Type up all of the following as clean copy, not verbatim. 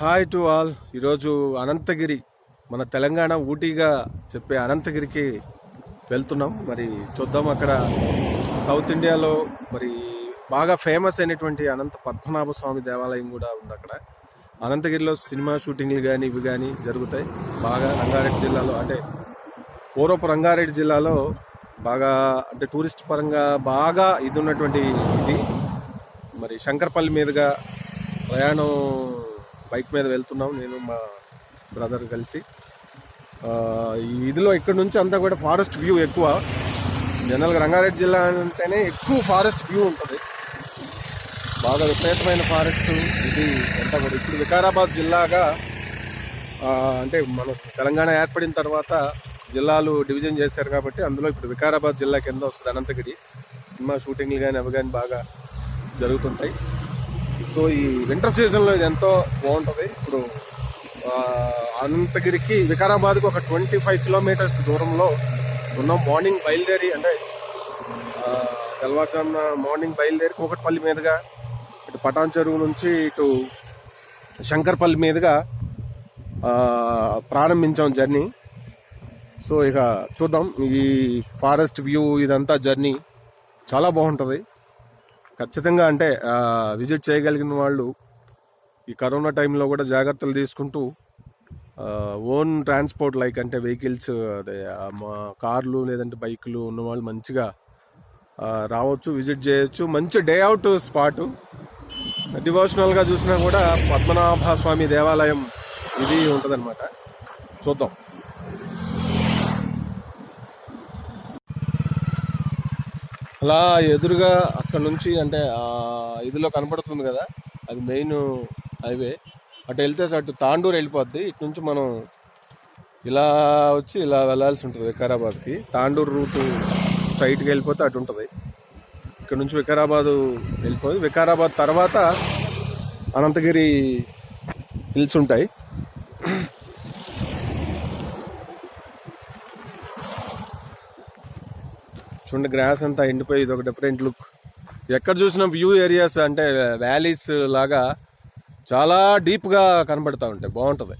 Hi to all. ఈరోజు అనంతగిరి, మన తెలంగాణ ఊటీగా చెప్పే అనంతగిరికి వెళ్తున్నాం. మరి చూద్దాం, అక్కడ సౌత్ ఇండియాలో మరి బాగా ఫేమస్ అయినటువంటి అనంత పద్మనాభ స్వామి దేవాలయం కూడా ఉంది అక్కడ. అనంతగిరిలో సినిమా షూటింగ్లు కానీ ఇవి కానీ జరుగుతాయి బాగా. రంగారెడ్డి జిల్లాలో, అంటే పూర్వపు రంగారెడ్డి జిల్లాలో బాగా, అంటే టూరిస్ట్ పరంగా బాగా ఇది ఉన్నటువంటి ఇది. మరి శంకర్పల్లి మీదుగా ప్రయాణం బైక్ మీద వెళ్తున్నాం, నేను మా బ్రదర్ కలిసి. ఈ ఇదిలో ఇక్కడ నుంచి అంతా కూడా ఫారెస్ట్ వ్యూ ఎక్కువ. జనరల్గా రంగారెడ్డి జిల్లా అంటేనే ఎక్కువ ఫారెస్ట్ వ్యూ ఉంటుంది, బాగా విపరీతమైన ఫారెస్ట్ ఇది అంతా కూడా. ఇప్పుడు వికారాబాద్ జిల్లాగా, అంటే మన తెలంగాణ ఏర్పడిన తర్వాత జిల్లాలు డివిజన్ చేశారు కాబట్టి అందులో ఇప్పుడు వికారాబాద్ జిల్లా కింద వస్తుంది అనంతగిరి. సినిమా షూటింగ్లు కానీ అవి కానీ బాగా జరుగుతుంటాయి. సో ఈ వింటర్ సీజన్లో ఇది ఎంతో బాగుంటుంది. ఇప్పుడు అనంతగిరికి వికారాబాద్కి ఒక 25 కిలోమీటర్స్ దూరంలో ఉన్నాం. మార్నింగ్ బయలుదేరి, అంటే తెల్లవారుజామున మార్నింగ్ బయలుదేరి కూకట్పల్లి మీదుగా ఇటు పటాన్ చెరువు నుంచి ఇటు శంకర్పల్లి మీదుగా ప్రారంభించాం జర్నీ. సో ఇక చూద్దాం, ఈ ఫారెస్ట్ వ్యూ ఇదంతా జర్నీ చాలా బాగుంటుంది ఖచ్చితంగా. అంటే విజిట్ చేయగలిగిన వాళ్ళు ఈ కరోనా టైంలో కూడా జాగ్రత్తలు తీసుకుంటూ ఓన్ ట్రాన్స్పోర్ట్, లైక్ అంటే వెహికల్స్, అదే కార్లు లేదంటే బైకులు ఉన్నవాళ్ళు మంచిగా రావచ్చు, విజిట్ చేయొచ్చు. మంచి డే అవుట్ స్పాట్. డివోషనల్గా చూసినా కూడా పద్మనాభ స్వామి దేవాలయం ఇది ఉంటుందన్నమాట. చూద్దాం. అలా ఎదురుగా అక్కడ నుంచి, అంటే ఇదిలో కనపడుతుంది కదా, అది మెయిన్ హైవే. అటు వెళ్తే అటు తాండూరు వెళ్ళిపోద్ది. ఇటు నుంచి మనం ఇలా వచ్చి ఇలా వెళ్ళాల్సి ఉంటుంది వికారాబాద్కి. తాండూరు రూటు స్ట్రైట్కి వెళ్ళిపోతే అటు ఉంటుంది. ఇక్కడ నుంచి వికారాబాద్ వెళ్ళిపోయి, వికారాబాద్ తర్వాత అనంతగిరి హిల్స్ ఉంటాయి. చూడండి, గ్రాస్ అంతా ఎండిపోయి ఇది ఒక డిఫరెంట్ లుక్. ఎక్కడ చూసిన వ్యూ ఏరియాస్, అంటే వ్యాలీస్ లాగా చాలా డీప్గా కనబడతా ఉంటాయి, బాగుంటుంది.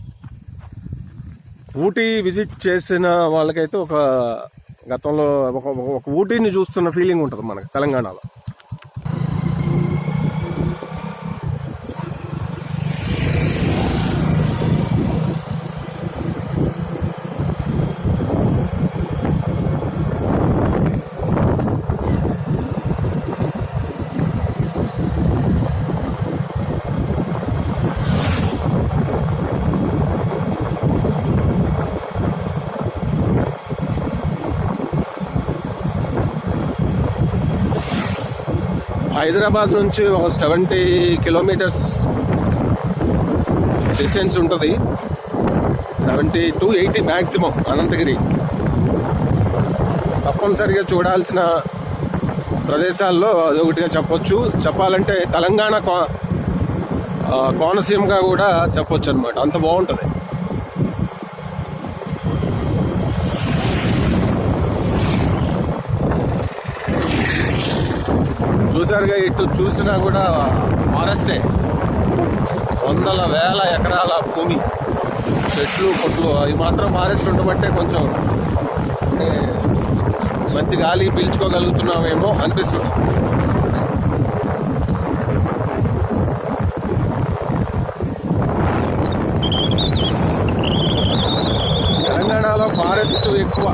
ఊటీ విజిట్ చేసిన వాళ్ళకైతే ఒక గతంలో ఒక ఊటీని చూస్తున్న ఫీలింగ్ ఉంటుంది మనకి తెలంగాణలో. హైదరాబాద్ నుంచి ఒక 70 కిలోమీటర్స్ డిస్టెన్స్ ఉంటుంది, 70 to 80 మ్యాక్సిమం అనంతగిరి. తప్పనిసరిగా చూడాల్సిన ప్రదేశాల్లో అదొకటిగా చెప్పొచ్చు. చెప్పాలంటే తెలంగాణ కోనసీమగా కూడా చెప్పొచ్చు అనమాట, అంత బాగుంటుంది. చూసారుగా, ఇటు చూసినా కూడా ఫారెస్టే, వందల వేల ఎకరాల భూమి, చెట్లు పొట్లు, అవి మాత్రం ఫారెస్ట్ ఉండబట్టే కొంచెం మంచి గాలి పీల్చుకోగలుగుతున్నామేమో అనిపిస్తుంది. తెలంగాణలో ఫారెస్ట్ ఎక్కువ,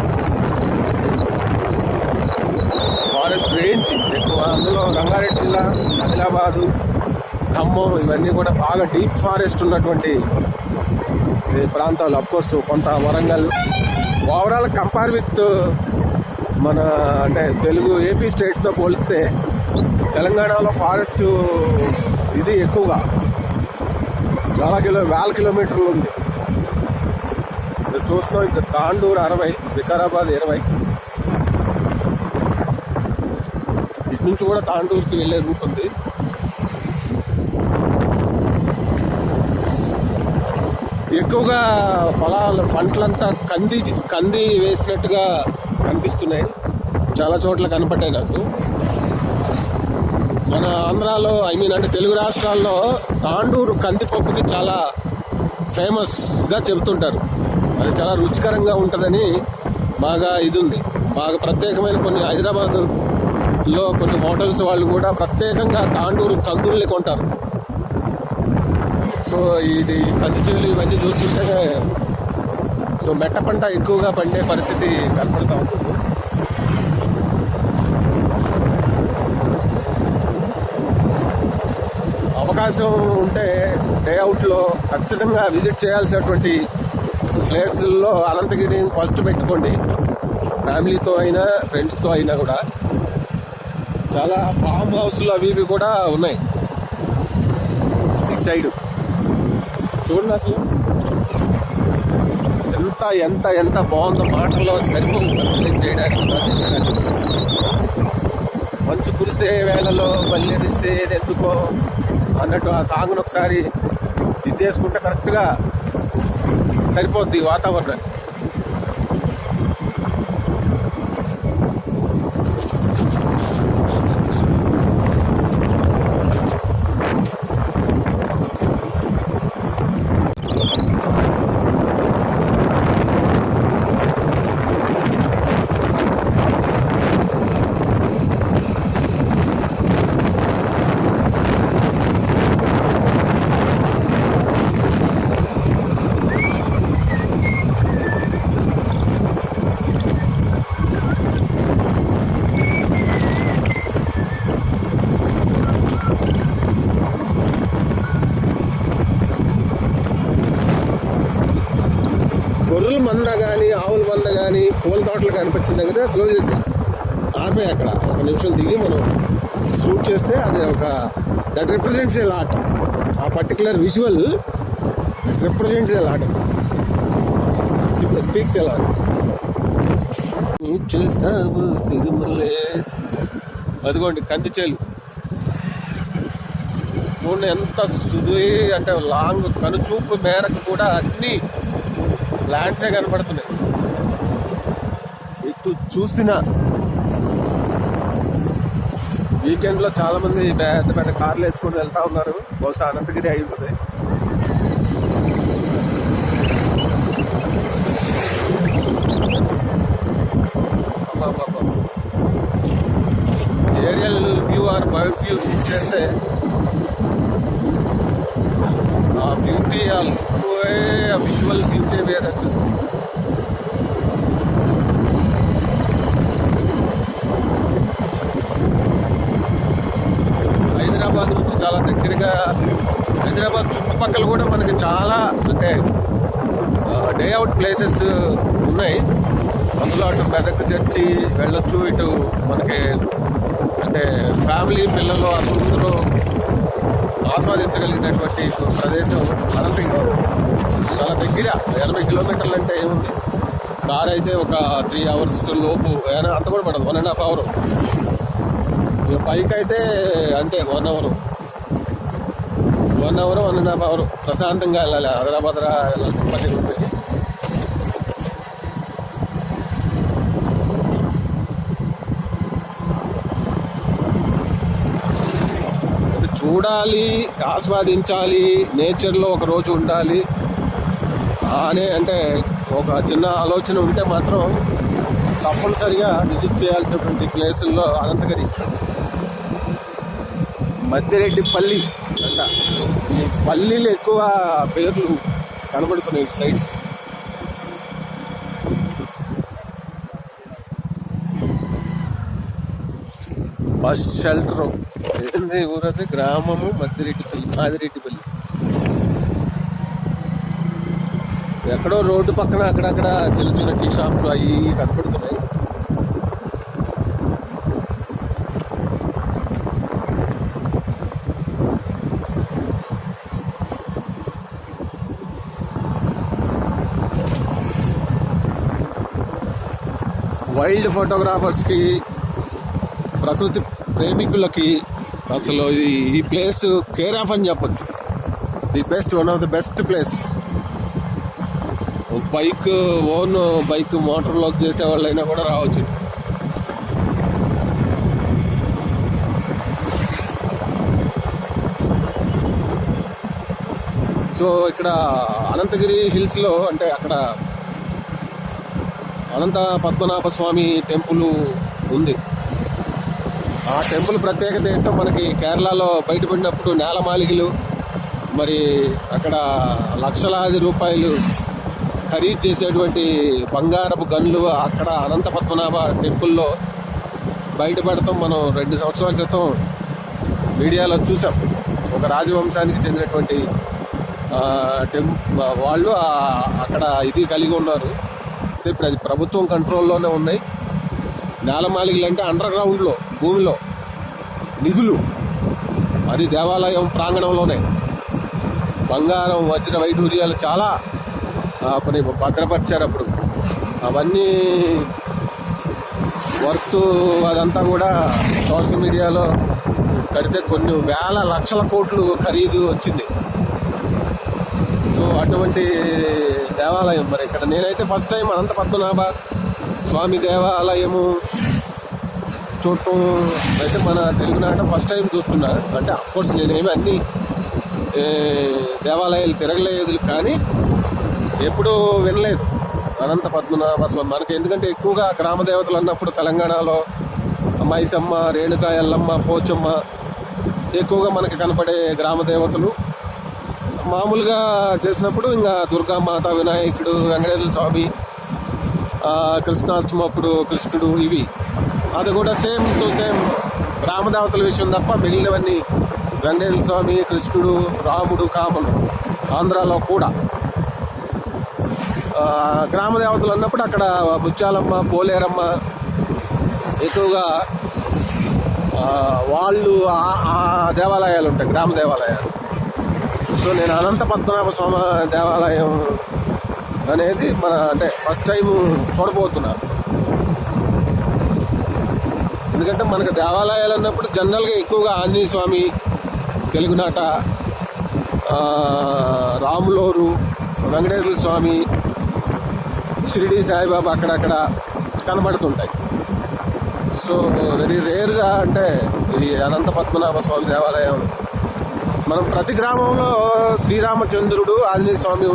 ఫారెస్ట్ రేంజ్ ఎక్కువ. అందులో రంగారెడ్డి జిల్లా, ఆదిలాబాదు, ఖమ్మం ఇవన్నీ కూడా బాగా డీప్ ఫారెస్ట్ ఉన్నటువంటి ప్రాంతాలు. అఫ్కోర్స్ కొంత వరంగల్. ఓవరాల్ కంపేర్ విత్ మన, అంటే తెలుగు ఏపీ స్టేట్తో పోలిస్తే తెలంగాణలో ఫారెస్ట్ ఇది ఎక్కువగా, చాలా వేల కిలోమీటర్లు ఉంది. చూస్తున్నాం, ఇంకా తాండూరు 60, వికారాబాద్ 20. ఇటు నుంచి కూడా తాండూరుకి వెళ్ళే రూట్ ఉంది. ఎక్కువగా పొలాలు, పంటలంతా కంది వేసినట్టుగా కనిపిస్తున్నాయి, చాలా చోట్ల కనపడ్డాయి నాకు. మన ఆంధ్రాలో, అంటే తెలుగు రాష్ట్రాల్లో తాండూరు కందిపప్పుకి చాలా ఫేమస్గా చెబుతుంటారు. అది చాలా రుచికరంగా ఉంటుందని బాగా ఇది ఉంది. బాగా ప్రత్యేకమైన కొన్ని హైదరాబాద్లో కొన్ని హోటల్స్ వాళ్ళు కూడా ప్రత్యేకంగా తాండూరు కందుల్ని కొంటారు. సో ఇది కందిచేలు ఇవన్నీ చూస్తుంటే సో మెట్ట పంట ఎక్కువగా పండే పరిస్థితి కనపడుతూ ఉంటుంది. అవకాశం ఉంటే డే అవుట్లో ఖచ్చితంగా విజిట్ చేయాల్సినటువంటి ప్లేసుల్లో అనంతగిరి ఫస్ట్ పెట్టుకోండి. ఫ్యామిలీతో అయినా ఫ్రెండ్స్తో అయినా కూడా. చాలా ఫామ్ హౌస్లు అవి ఇవి కూడా ఉన్నాయి ఇటు సైడు. చూడండి అసలు ఎంత ఎంత బాగుందో, మాటల్లో సరిపోదు చేయడానికి. మంచు కురిసే వేళలో బల్లెరిసేది ఎందుకో అన్నట్టు ఆ సాంగ్ను ఒకసారి ఇది చేసుకుంటే కరెక్ట్గా సరిపోద్ది వాతావరణం. గొర్రెల మంద కానీ ఆవుల మంద కానీ పూల తోటలు కనిపించిన దగ్గర స్లో చేసి ఆపే అక్కడ ఒక నిమిషం దిగి మనం షూట్ చేస్తే అది ఒక దట్ రిప్రజెంట్స్ ఏ లాట్. ఆ particular visual that represents a lot, speaks a lot. చేసావు తిరుమలే. అదిగోండి కందిచేలు చూడండి ఎంత సుది అంటే లాంగ్ కనుచూపు మేరకు కూడా అన్ని ల్యాండ్సే కనపడుతున్నాయి. ఇటు చూసిన వీకెండ్లో చాలా మంది పెద్ద పెద్ద కార్లు వేసుకొని వెళ్తా ఉన్నారు. బహుశా అనంతగిరి అయి ఉంటుంది. Aerial view or bird view shoot చేస్తే ఆ బ్యూటీ, ఆ విజువల్ బ్యూటీ వేరే అనిపిస్తుంది. హైదరాబాద్ నుంచి చాలా దగ్గరగా, హైదరాబాద్ చుట్టుపక్కల కూడా మనకి చాలా అంటే డే అవుట్ ప్లేసెస్ ఉన్నాయి. అందులో అటు మెదక్ చర్చి వెళ్ళొచ్చు, ఇటు మనకి అంటే ఫ్యామిలీ పిల్లలు అందరూ ఆస్వాదించగలిగినటువంటి ప్రదేశం అనంతగిరి. చాలా దగ్గర 80 కిలోమీటర్లు అంటే ఏముంది, కార్ అయితే ఒక 3 hours లోపు, అంత కూడా పడదు, 1.5 hour. ఇక పైకి అయితే అంటే 1 hour, 1.5 hour ప్రశాంతంగా వెళ్ళాలి. అదరాబదరా వెళ్ళాల్సిన పని ఉంటుంది. చూడాలి, ఆస్వాదించాలి, నేచర్లో ఒక రోజు ఉండాలి అనే అంటే ఒక చిన్న ఆలోచన ఉంటే మాత్రం తప్పనిసరిగా విజిట్ చేయాల్సినటువంటి ప్లేసుల్లో అనంతగిరి, మద్దిరెడ్డిపల్లి అంట. ఈ పల్లీలు ఎక్కువ పేర్లు కనబడుతున్నాయి ఇటు సైడ్. బస్ షెల్టర్ ఏంది ఊరది, గ్రామము మాదిరెడ్డిపల్లి. ఎక్కడో రోడ్డు పక్కన అక్కడక్కడ చిన్న చిన్న టీ షాపులు అవి కనపడుతున్నాయి. వైల్డ్ ఫోటోగ్రాఫర్స్కి, ప్రకృతి ప్రేమికులకి అసలు ఈ ప్లేస్ కేర్ ఆఫ్ అని చెప్పొచ్చు. The best, one of the best place. Own bike మోటార్లోకి చేసే వాళ్ళైనా కూడా రావచ్చు. సో ఇక్కడ అనంతగిరి హిల్స్లో అంటే అక్కడ అనంత పద్మనాభ స్వామి టెంపుల్ ఉంది. ఆ టెంపుల్ ప్రత్యేకత ఏంటో మనకి కేరళలో బయటపడినప్పుడు నేలమాలికలు, మరి అక్కడ లక్షలాది రూపాయలు ఖరీదు చేసేటువంటి బంగారపు గన్లు అక్కడ అనంత పద్మనాభ టెంపుల్లో బయటపడతాం మనం 2 సంవత్సరాల క్రితం మీడియాలో చూసాం. ఒక రాజవంశానికి చెందినటువంటి వాళ్ళు అక్కడ ఇది కలిగి ఉన్నారు. ఇప్పుడు అది ప్రభుత్వం కంట్రోల్లోనే ఉన్నాయి. నేలమాలికలు అంటే అండర్ గ్రౌండ్లో, భూమిలో నిధులు, అది దేవాలయం ప్రాంగణంలోనే బంగారం, వజ్ర వైఢూర్యాలు చాలా భద్రపరిచారు. అప్పుడు అవన్నీ వర్త్ అదంతా కూడా సోషల్ మీడియాలో కడితే కొన్ని వేల లక్షల కోట్లు ఖరీదు వచ్చింది. సో అటువంటి దేవాలయం మరి ఇక్కడ నేనైతే ఫస్ట్ టైం అనంత పద్మనాభ స్వామి దేవాలయము చూడటం అయితే మన తెలుగునాట ఫస్ట్ టైం చూస్తున్నా. అంటే అఫ్కోర్స్ నేనేమి అన్ని దేవాలయాలు తిరగలేదు, కానీ ఎప్పుడూ వినలేదు అనంత పద్మనాభ స్వామి. మనకి ఎందుకంటే ఎక్కువగా గ్రామ దేవతలు అన్నప్పుడు తెలంగాణలో మైసమ్మ, రేణుకా ఎల్లమ్మ, పోచమ్మ ఎక్కువగా మనకి కనపడే గ్రామ దేవతలు. మామూలుగా చేసినప్పుడు ఇంకా దుర్గామాత, వినాయకుడు, వెంకటేశ్వర స్వామి, కృష్ణాష్టమి అప్పుడు కృష్ణుడు, ఇవి అది కూడా సేమ్ టు సేమ్ గ్రామదేవతల విషయం తప్ప మిగిలినవన్నీ వెంకటేశ్వర స్వామి, కృష్ణుడు, రాముడు, కాముడు. ఆంధ్రాలో కూడా గ్రామదేవతలు అన్నప్పుడు అక్కడ ముత్యాలమ్మ, పోలేరమ్మ ఎక్కువగా వాళ్ళు ఆ దేవాలయాలు ఉంటాయి, గ్రామ దేవాలయాలు. సో నేను అనంత పద్మనాభ స్వామి దేవాలయం అనేది అంటే ఫస్ట్ టైం చూడబోతున్నాను. ఎందుకంటే మనకు దేవాలయాలు అన్నప్పుడు జనరల్గా ఎక్కువగా ఆంజనేయ స్వామి, తెలుగునాట, రాములోరు, వెంకటేశ్వర స్వామి, షిరిడి సాయిబాబా అక్కడక్కడ కనబడుతుంటాయి. సో వెరీ రేర్గా అంటే ఇది అనంత పద్మనాభ స్వామి దేవాలయం. మనం ప్రతి గ్రామంలో శ్రీరామచంద్రుడు, ఆంజనేయ స్వామి,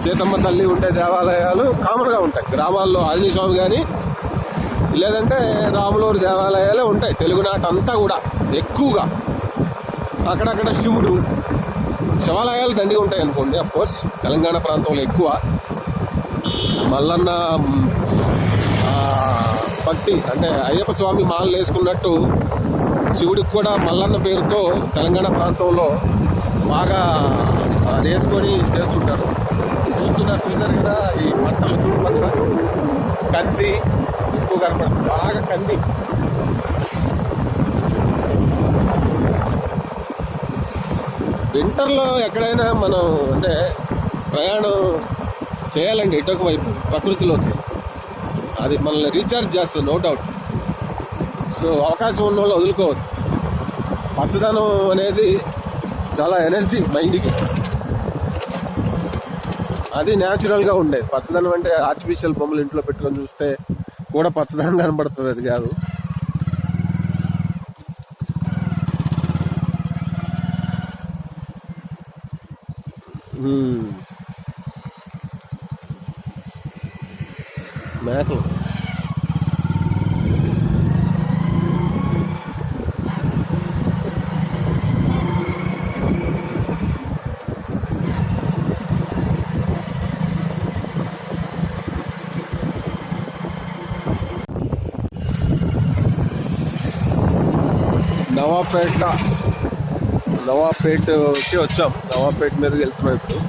సీతమ్మ తల్లి ఉండే దేవాలయాలు కామన్గా ఉంటాయి. గ్రామాల్లో ఆంజనేయ స్వామి కానీ లేదంటే రాములూరు దేవాలయాలే ఉంటాయి. తెలుగునాట అంతా కూడా ఎక్కువగా అక్కడక్కడ శివుడు, శివాలయాలు దండిగా ఉంటాయి అనుకోండి. అఫ్కోర్స్ తెలంగాణ ప్రాంతంలో ఎక్కువ మల్లన్న భక్తి, అంటే అయ్యప్ప స్వామి మాలలు వేసుకున్నట్టు శివుడికి కూడా మల్లన్న పేరుతో తెలంగాణ ప్రాంతంలో బాగా వేసుకొని చేస్తుంటారు. చూసారు కదా ఈ పంటలు చుట్టుపక్కల కంది ఎక్కువ కనపడుతుంది, బాగా కంది. వింటర్లో ఎక్కడైనా మనం అంటే ప్రయాణం చేయాలండి ఇటొక వైపు ప్రకృతిలోకి, అది మనల్ని రీఛార్జ్ చేస్తుంది, నో డౌట్. సో అవకాశం ఉన్న వాళ్ళు వదులుకోవద్దు. పచ్చదనం అనేది చాలా ఎనర్జీ మైండ్కి, అది న్యాచురల్గా ఉండేది. పచ్చదనం అంటే ఆర్టిఫిషియల్ బొమ్మలు ఇంట్లో పెట్టుకొని చూస్తే కూడా పచ్చదనం కనబడుతుంది, అది కాదు. మేకలు నవాపేటకి వచ్చాం. నవాపేట మీదకి వెళ్తున్నాం ఇప్పుడు.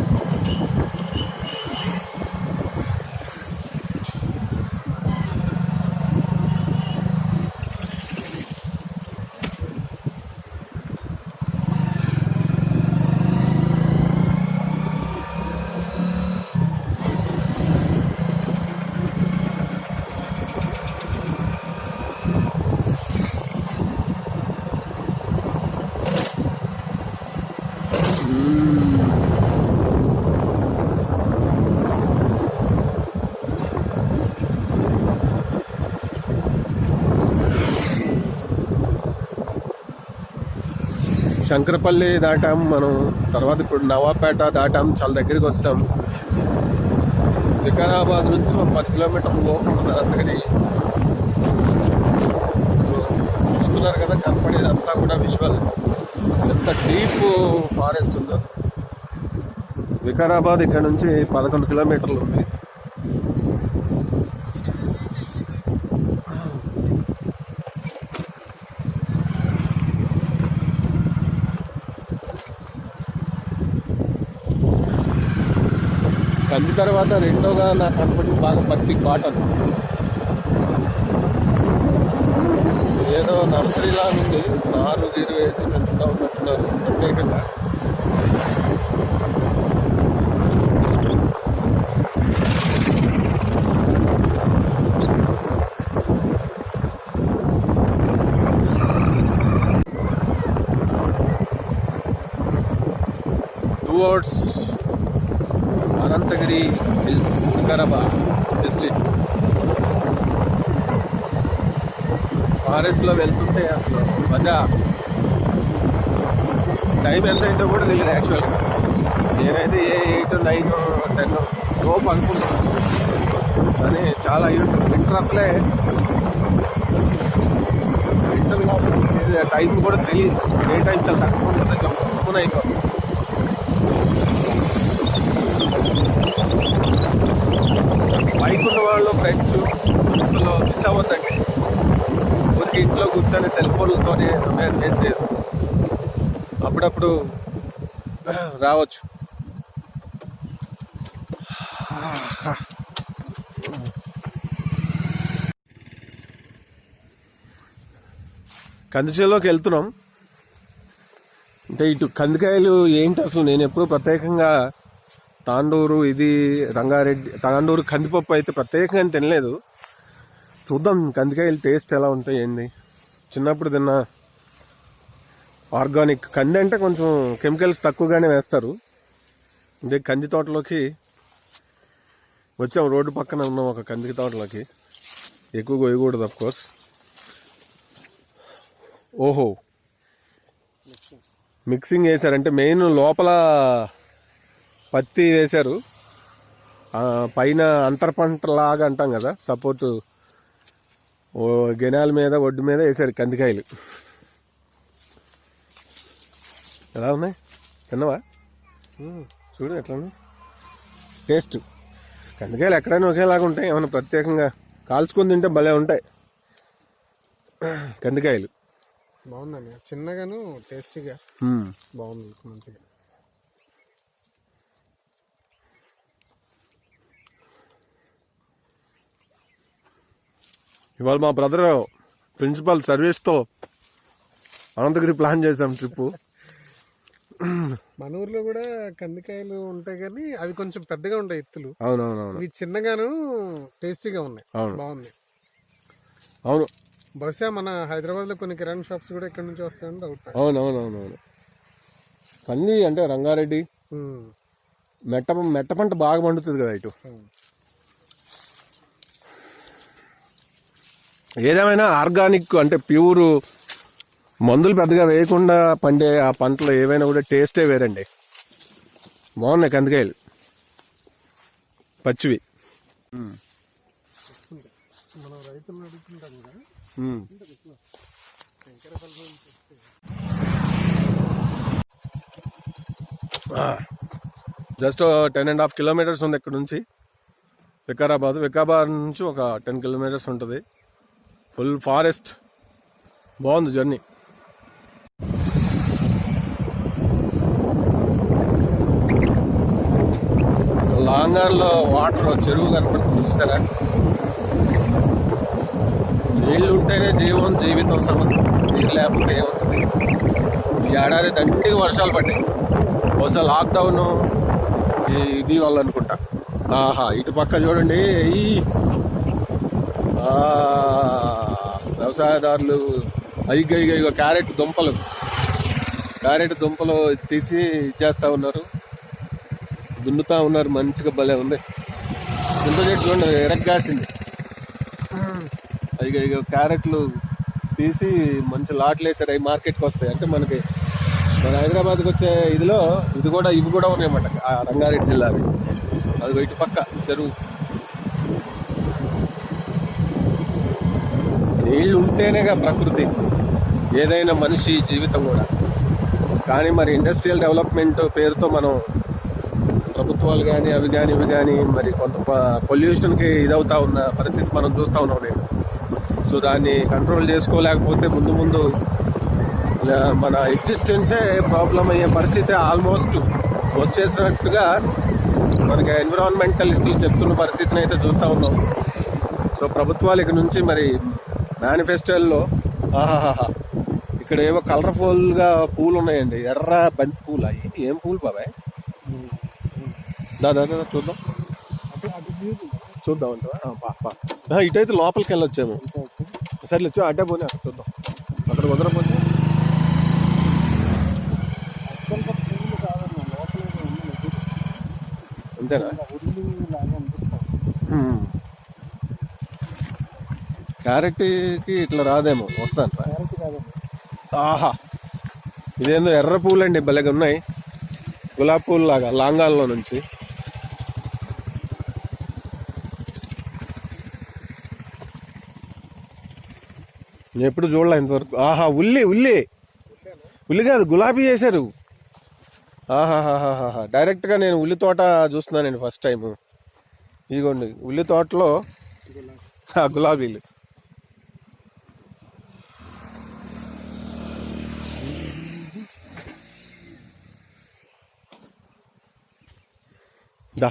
శంకరపల్లి దాటాం మనం. తర్వాత ఇప్పుడు నవాపేట దాటాం, చాలా దగ్గరికి వచ్చాం. వికారాబాద్ నుంచి ఒక 10 కిలోమీటర్ల లోపు ఉంటుంది అనంతగిరి. సో చూస్తున్నారు కదా, కనపడేది అంతా కూడా విజువల్. ఎంత డీప్ ఫారెస్ట్ ఉందో. వికారాబాద్ ఇక్కడ నుంచి 11 కిలోమీటర్లు ఉంది. కంది తర్వాత రెండోగా నాకు కనపడింది బాగా పత్తి, కాటన్. ఏదో నర్సరీలా ఉంది, నారు గీరు వేసి పెంచుతా ఉన్నట్టున్నారు ప్రత్యేకంగా. Towards Ananthagiri hills, Vikarabad district. ఫారెస్ట్లో వెళ్తుంటే అసలు మజా. టైం ఎంత అయిందో కూడా తెలియదు యాక్చువల్గా. నేనైతే 8, 9, 10 లోపు అనుకుంటున్నాను, కానీ చాలా అయ్యి ఉంటుంది. వింటర్ అసలే వింటర్ టైం కూడా తెలియదు. ఏ టైం చాలా తక్కువ ఉంటుంది, తక్కువ అయిపోతుంది. బైక్ ఉన్న వాళ్ళు ఫ్రెండ్స్ అసలు మిస్ అవ్వద్దండి. ఊరికి ఇంట్లో కూర్చొని సెల్ ఫోన్లతోనే సమయాన్ని వేస్ట్ చేయదు. అప్పుడప్పుడు రావచ్చు. కందిచేలోకి వెళ్తున్నాం. అంటే ఇటు కందికాయలు ఏంటి అసలు, నేను ఎప్పుడు ప్రత్యేకంగా తాండూరు, ఇది రంగారెడ్డి, తాండూరు కందిపప్పు అయితే ప్రత్యేకంగా తినలేదు. చూద్దాం కందికాయలు టేస్ట్ ఎలా ఉంటాయి ఏంది. చిన్నప్పుడు తిన్న ఆర్గానిక్ కంది అంటే కొంచెం కెమికల్స్ తక్కువగానే వేస్తారు. అంటే కంది తోటలోకి వచ్చాం, రోడ్డు పక్కన ఉన్నాం ఒక కంది తోటలోకి. ఎక్కువ కొయ్యకూడదు అఫ్ కోర్స్. ఓహో, మిక్సింగ్ వేశారంటే మెయిన్ లోపల పత్తి వేశారు, పైన అంతర పంట లాగా అంటాం కదా, సపోర్టు గెనాల మీద ఒడ్డు మీద వేశారు కందికాయలు. ఎలా ఉన్నాయి, తిన్నవా? చూడు ఎట్లా ఉన్నాయి టేస్ట్. కందికాయలు ఎక్కడైనా ఒకేలాగా ఉంటాయి, ఏమైనా ప్రత్యేకంగా కాల్చుకొని తింటే భలే ఉంటాయి కందికాయలు. బాగుందండి, చిన్నగాను టేస్టీగా బాగుంది, మంచిగా. ఇవాళ మా బ్రదర్ ప్రిన్సిపల్ సర్వీస్తో అనంతగిరి ప్లాన్ చేసాం ట్రిప్. మన ఊర్లో కూడా కందికాయలు ఉంటాయి కానీ అవి కొంచెం పెద్దగా ఉంటాయి ఎత్తులు. అవునవునవును, ఇవి చిన్నగాను టేస్టీగా ఉన్నాయి. బాగుంది. అవును, బహుశా మన హైదరాబాద్ లో కొన్ని కిరాణా షాప్స్ కూడా ఇక్కడ నుంచి వస్తాయని డౌట్. అవునవునవునవును. కంది అంటే రంగారెడ్డి మెట్ట పంట బాగా పండుతుంది కదా ఇటు. ఏదేమైనా ఆర్గానిక్ అంటే ప్యూర్, మందులు పెద్దగా వేయకుండా పండే ఆ పంటలు ఏవైనా కూడా టేస్టే వేరండి. బాగున్నాయి కందికాయలు పచ్చివి. మనం రైతులను అడుగుతుంటాం కదా, జస్ట్ 10.5 కిలోమీటర్స్ ఉంది ఇక్కడ నుంచి వికారాబాద్. వికారాబాద్ నుంచి ఒక 10 కిలోమీటర్స్ ఉంటుంది. ఫుల్ ఫారెస్ట్, బాగుంది జర్నీ. లాంగార్లో వాటర్ చెరువు కనపడుతుంది చూసారా. నీళ్ళు ఉంటేనే జీవం, జీవితం సమస్య. నీళ్ళు లేకపోతే ఏముంటుంది. ఈ ఏడాది దండిగా వర్షాలు పడ్డాయి. బహుశా లాక్డౌన్ ఇది వల్ల అనుకుంటా. ఆహా, ఇటు పక్క చూడండి, ఈ వ్యవసాయదారులు ఇగో క్యారెట్ దుంపలు తీసి ఇచ్చేస్తా ఉన్నారు, దున్నుతా ఉన్నారు. మంచిగా భలే ఉంది. చింత చెట్టు చూడండి ఎరగ్గాసింది. ఇగో క్యారెట్లు తీసి మంచి లాట్లు వేసారు. అవి మార్కెట్కి వస్తాయి. అంటే మనకి మన హైదరాబాద్కి వచ్చే ఇదిలో ఇవి కూడా ఉన్నాయన్నమాట, ఆ రంగారెడ్డి జిల్లావి. అది ఇటు పక్క చెరువు. నీళ్ళు ఉంటేనేగా ప్రకృతి, ఏదైనా మనిషి జీవితం కూడా. కానీ మరి ఇండస్ట్రియల్ డెవలప్మెంట్ పేరుతో మనం ప్రభుత్వాలు కానీ అవి కానీ ఇవి కానీ మరి కొంత పొల్యూషన్కి ఇదవుతా ఉన్న పరిస్థితి మనం చూస్తూ ఉన్నాం నేను. సో దాన్ని కంట్రోల్ చేసుకోలేకపోతే ముందు ముందు మన ఎగ్జిస్టెన్సే ప్రాబ్లం అయ్యే పరిస్థితి ఆల్మోస్ట్ వచ్చేసినట్టుగా మనకి ఎన్విరాన్మెంటలిస్టులు చెప్తున్న పరిస్థితిని అయితే చూస్తూ ఉన్నాం. సో ప్రభుత్వాలు ఇక నుంచి మరి మేనిఫెస్టోల్లో ఆహాహా ఇక్కడ ఏవో కలర్ఫుల్గా పూలు ఉన్నాయండి, ఎర్ర బంతి పూలు. అవి ఏం పూలు బాబాయ్? దాదా చూద్దాం చూద్దాం అంటే ఇటైతే లోపలికి వెళ్ళొచ్చేమో. సరే వచ్చి అడ్డే పోనీ అక్కడ చూద్దాం. అక్కడ కుదరపోతే అంతేనా? క్యారెట్కి ఇట్లా రాదేమో, వస్తాను. ఆహా ఇదేందో ఎర్ర పూలు అండి, భలేగా ఉన్నాయి. గులాబీ పూలు లాగా లాంగాల్లో నుంచి. నేను ఎప్పుడు చూడలే ఇంతవరకు. ఆహా ఉల్లి ఉల్లి ఉల్లి కాదు, గులాబీ వేశారు. ఆహాహాహా డైరెక్ట్గా నేను ఉల్లి తోట చూస్తున్నానండి ఫస్ట్ టైం. ఇదిగోండి ఉల్లి తోటలో గులాబీలు. దా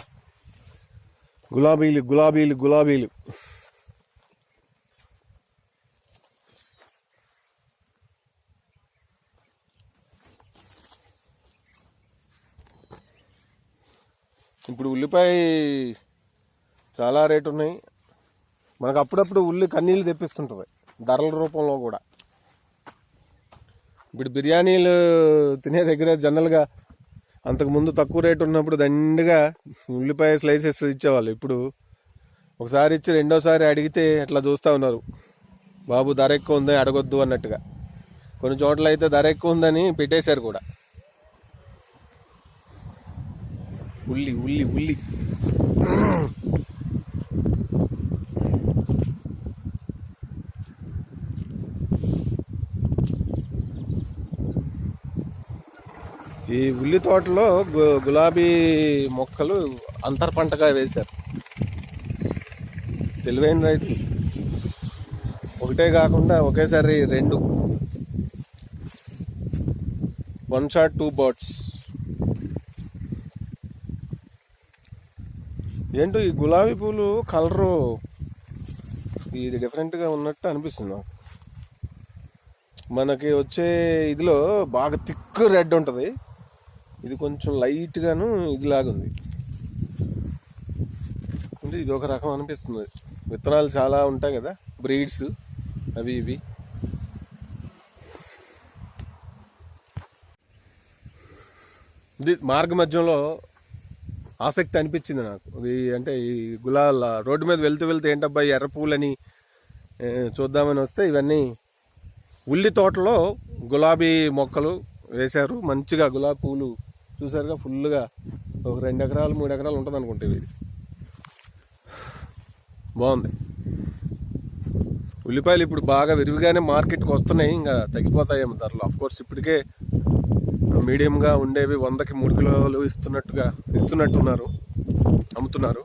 గులాబీలు గులాబీలు గులాబీలు. ఇప్పుడు ఉల్లిపాయ చాలా రేటు ఉన్నాయి. మనకు అప్పుడప్పుడు ఉల్లి కన్నీళ్ళు తెప్పిస్తుంటుంది ధరల రూపంలో కూడా. ఇప్పుడు బిర్యానీలు తినే దగ్గర జనరల్గా అంతకుముందు తక్కువ రేటు ఉన్నప్పుడు దండిగా ఉల్లిపాయ స్లైసెస్ ఇచ్చేవాళ్ళు. ఇప్పుడు ఒకసారి ఇచ్చి రెండోసారి అడిగితే అట్లా చూస్తూ ఉన్నారు, బాబు ధర ఎక్కువ ఉంది అడగొద్దు అన్నట్టుగా. కొన్ని చోట్ల అయితే ధర ఎక్కువ ఉందని పెట్టేశారు కూడా. ఉల్లి ఉల్లి ఉల్లి ఈ ఉల్లి తోటలో గులాబీ మొక్కలు అంతర్ పంటగా వేశారు తెలివైన రైతులు. ఒకటే కాకుండా ఒకేసారి రెండు, 1 shot 2 birds. ఏంటో ఈ గులాబీ పూలు కలరు ఇది డిఫరెంట్గా ఉన్నట్టు అనిపిస్తుంది నాకు. మనకి వచ్చే ఇదిలో బాగా థిక్ రెడ్ ఉంటుంది, ఇది కొంచెం లైట్గాను ఇదిలాగుంది. అంటే ఇది ఒక రకం అనిపిస్తుంది. విత్తనాలు చాలా ఉంటాయి కదా, బ్రీడ్స్ అవి ఇవి. ఇది మార్గ మధ్యంలో ఆసక్తి అనిపించింది నాకు. అంటే ఈ గులాల రోడ్డు మీద వెళ్తూ ఏంటబ్బా ఎర్ర పూలని చూద్దామని వస్తే ఇవన్నీ ఉల్లి తోటలో గులాబీ మొక్కలు వేశారు. మంచిగా గులాబీ పూలు చూసారుగా, ఫుల్గా ఒక 2 ఎకరాలు 3 ఎకరాలు ఉంటుంది అనుకుంటే. ఇది బాగుంది. ఉల్లిపాయలు ఇప్పుడు బాగా విరివిగానే మార్కెట్కి వస్తున్నాయి, ఇంకా తగ్గిపోతాయేమో ధరలు. అఫ్కోర్స్ ఇప్పటికే మీడియంగా ఉండేవి 100కి 3 కిలోలు ఇస్తున్నట్టున్నారు, అమ్ముతున్నారు.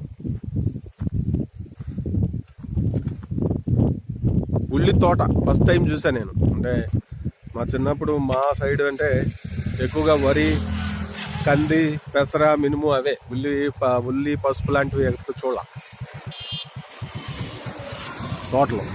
ఉల్లి తోట ఫస్ట్ టైం చూసా నేను. అంటే మా చిన్నప్పుడు మా సైడ్ అంటే ఎక్కువగా వరి, కంది, పెసర, మినుము అవే. ఉల్లి పసుపు లాంటివి ఎక్కువ చూడ తోటలో.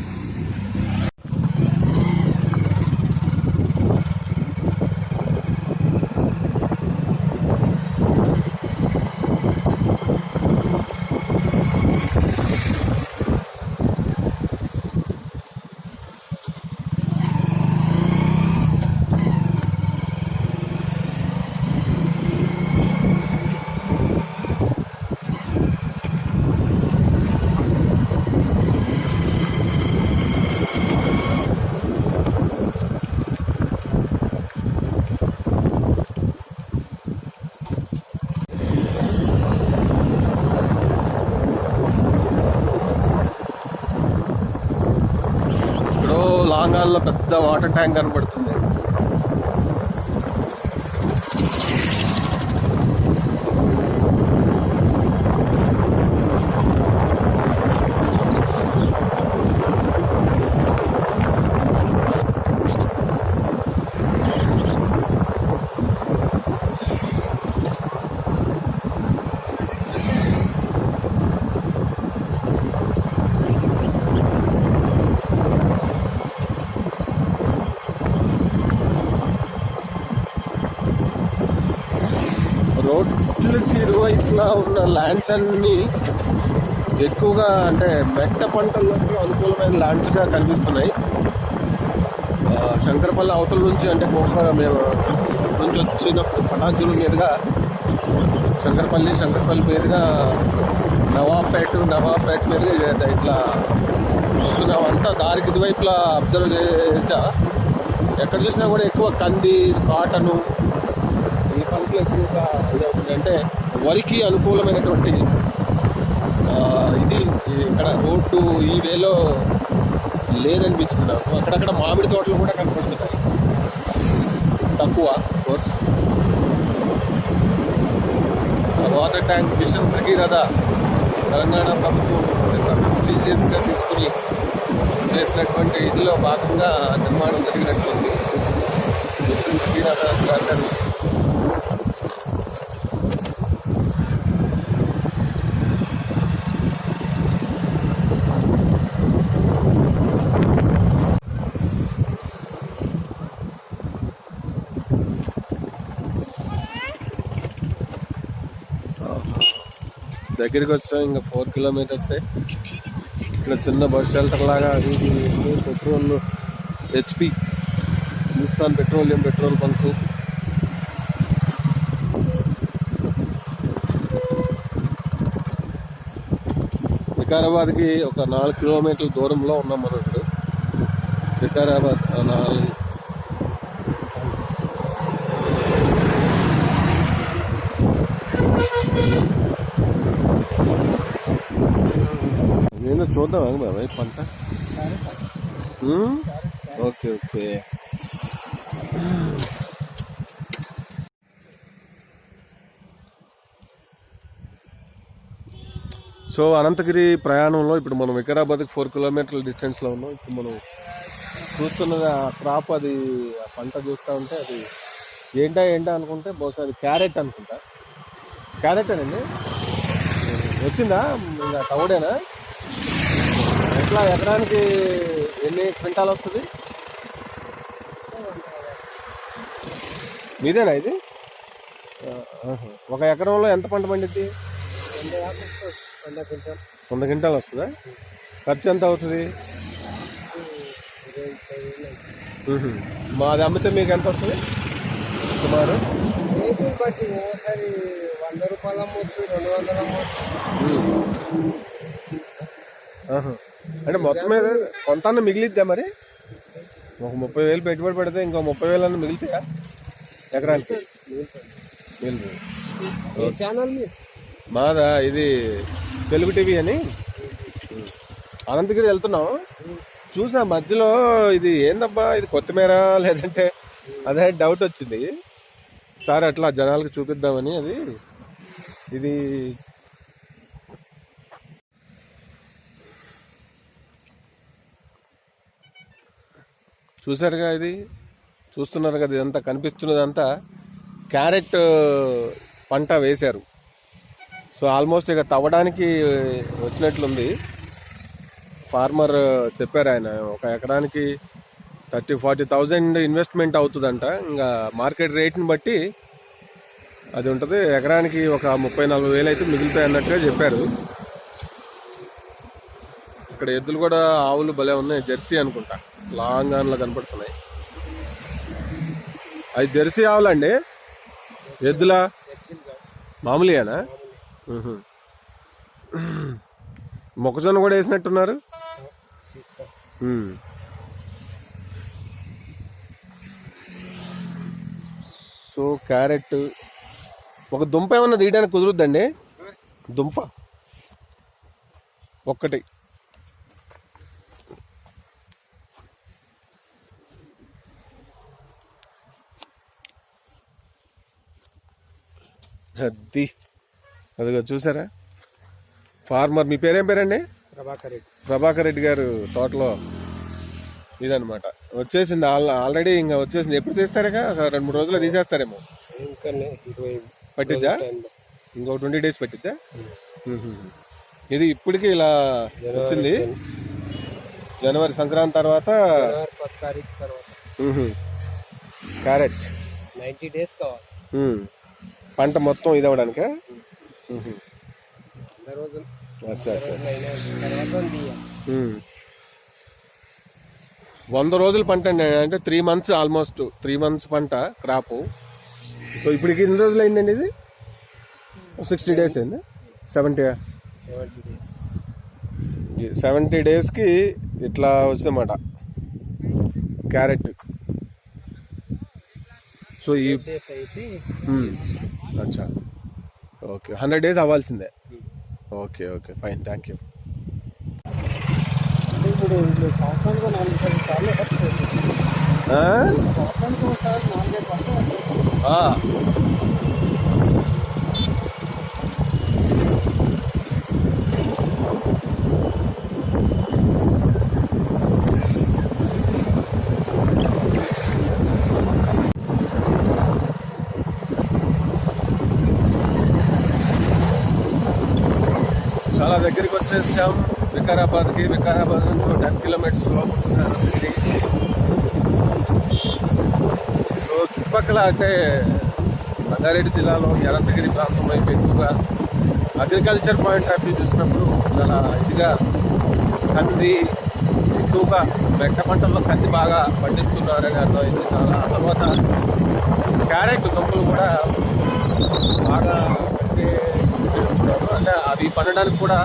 దూరాల్లో పెద్ద వాటర్ ట్యాంక్ కనబడుతుంది. రోడ్లకి ఇరువైపులా ఉన్న ల్యాండ్స్ అన్ని ఎక్కువగా అంటే మెట్ట పంటలకు అనుకూలమైన ల్యాండ్స్ గా కనిపిస్తున్నాయి. శంకరపల్లి అవతల నుంచి అంటే మేము నుంచి వచ్చినప్పుడు పటాజుల మీదుగా శంకరపల్లి మీదుగా నవాబ్పేట మీదుగా ఇట్లా వస్తున్నాం. అంతా దారికి ఇరువైపులా అబ్జర్వ్ చేసా. ఎక్కడ చూసినా కూడా ఎక్కువ కంది, కాటను ఈ పంటలు ఎక్కువగా అంటే వరికి అనుకూలమైనటువంటి ఇది ఇక్కడ రోడ్డు ఈ వేలో లేదనిపించింది నాకు. అక్కడక్కడ మామిడి తోటలు కూడా కనపడుతున్నాయి, తక్కువ course. Water tank mission Bhagiratha Telangana ప్రభుత్వం ప్రెస్టీజియస్గా తీసుకుని చేసినటువంటి ఇదిలో భాగంగా నిర్మాణం జరిగినట్లుంది. మిషన్ భగీరథ రాశారు. దగ్గరికి వచ్చాం, ఇంకా 4 కిలోమీటర్సే. ఇక్కడ చిన్న బస్ షెల్టర్ లాగా అది petrol HP Hindustan Petroleum petrol bunk. వికారాబాద్కి ఒక 4 కిలోమీటర్ల దూరంలో ఉన్నాం మనం ఇప్పుడు. వికారాబాద్ 4 నేను చూద్దాం బాబాయ్ పంట. ఓకే. సో అనంతగిరి ప్రయాణంలో ఇప్పుడు మనం వికారాబాద్కి 4 కిలోమీటర్ల డిస్టెన్స్లో ఉన్నాం. ఇప్పుడు మనం చూస్తున్నది ఆ క్రాప్, అది ఆ పంట చూస్తూ ఉంటే అది ఏంటా అనుకుంటే బహుశా అది క్యారెట్ అనుకుంటా. క్యారెటేనండి. వచ్చిందా ఇంకా తవుడేనా? ఎట్లా ఎకరానికి ఎన్ని క్వింటాలు వస్తుంది? మీదేనా ఇది? ఒక ఎకరంలో ఎంత పంట పండిద్ది? 100 క్వింటాలు వస్తుందా? ఖర్చు ఎంత అవుతుంది? మాది అమ్మితే మీకు ఎంత వస్తుంది సుమారు? బట్టి ఓసారి 100 రూపాయలు అమ్మొచ్చు, 200 అమ్మొచ్చు. అంటే మొత్తం మీద కొంత మిగిలిద్దా మరి? ఒక 30,000 పెట్టుబడి పెడితే ఇంకో 30,000 అన్న మిగులుతాయా ఎకరానికి? మాదా ఇది తెలుగు టీవీ అని అనంతగిరి వెళ్తున్నాం. చూసా మధ్యలో ఇది ఏందబ్బా ఇది కొత్తిమీర లేదంటే అదే డౌట్ వచ్చింది. సార్ అట్లా జనాలకు చూపిద్దామని అది ఇది చూసారుగా, ఇది చూస్తున్నారు కదా, ఇదంతా కనిపిస్తున్నదంతా క్యారెట్ పంట వేశారు. సో ఆల్మోస్ట్ ఇక తవ్వడానికి వచ్చినట్లుంది. ఫార్మర్ చెప్పారు, ఆయన ఒక ఎకరానికి 30,000-40,000 ఇన్వెస్ట్మెంట్ అవుతుందంట. ఇంకా మార్కెట్ రేట్ని బట్టి అది ఉంటుంది. ఎకరానికి ఒక 30,000-40,000 అయితే మిగులుతాయి అన్నట్టుగా చెప్పారు. ఇక్కడ ఎద్దులు కూడా ఆవులు భలే ఉన్నాయి, జెర్సీ అనుకుంటా, లాంగ్ ఆన్లో కనపడుతున్నాయి. అది జెర్సీ ఆవులండి, ఎద్దులా మామూలుగానా? మొక్కజొన్న కూడా వేసినట్టున్నారు. సో క్యారెట్ ఒక దుంప ఏమన్నా తీయడానికి కుదురుద్దండి? దుంప ఒక్కటి అది అదిగో చూసారా ఫార్మర్. మీ పేరేం పేరండి? ప్రభాకర్ రెడ్డి గారు తోటలో ఇదనమాట. వచ్చేసింది ఆల్రెడీ, ఇంకా వచ్చేసింది. ఎప్పుడు తీస్తారుగా? 2-3 రోజుల్లో తీసేస్తారేమో. పట్టిద్దా? ఇంకో 20 days పట్టిద్దా? ఇది ఇప్పటికి ఇలా వచ్చింది. జనవరి సంక్రాంతి తర్వాత క్యారెట్ 90 days కావాలి పంట మొత్తం ఇది అవ్వడానికా? అచ్చా 100 రోజులు పంట అండి. అంటే 3 months, ఆల్మోస్ట్ 3 months పంట క్రాప్. సో ఇప్పటికి ఎన్ని రోజులు అయిందండి ఇది? 60 days అయింది. 70 daysకి ఇట్లా వచ్చిందన్నమాట క్యారెట్. సో ఈ అచ్చా ఓకే, 100 days అవ్వాల్సిందే. Okay okay fine, thank you. ఇప్పుడు సంవత్సరానికి 4-5 సార్లు చాలా దగ్గరికి వచ్చేసాం వికారాబాద్కి. వికారాబాద్ నుంచి 10 kilometers ఉంటుంది. సో చుట్టుపక్కల అంటే రంగారెడ్డి జిల్లాలో అనంతగిరి ప్రాంతం వైపు ఎక్కువగా అగ్రికల్చర్ పాయింట్ ఆఫ్ వ్యూ చూసినప్పుడు చాలా ఇదిగా కంది ఎక్కువగా మెట్ట పంటల్లో కంది బాగా పండిస్తున్నారని అర్థమైంది. చాలా తర్వాత క్యారెట్ దుంపలు కూడా బాగా చేస్తున్నారు. అంటే అవి పండడానికి కూడా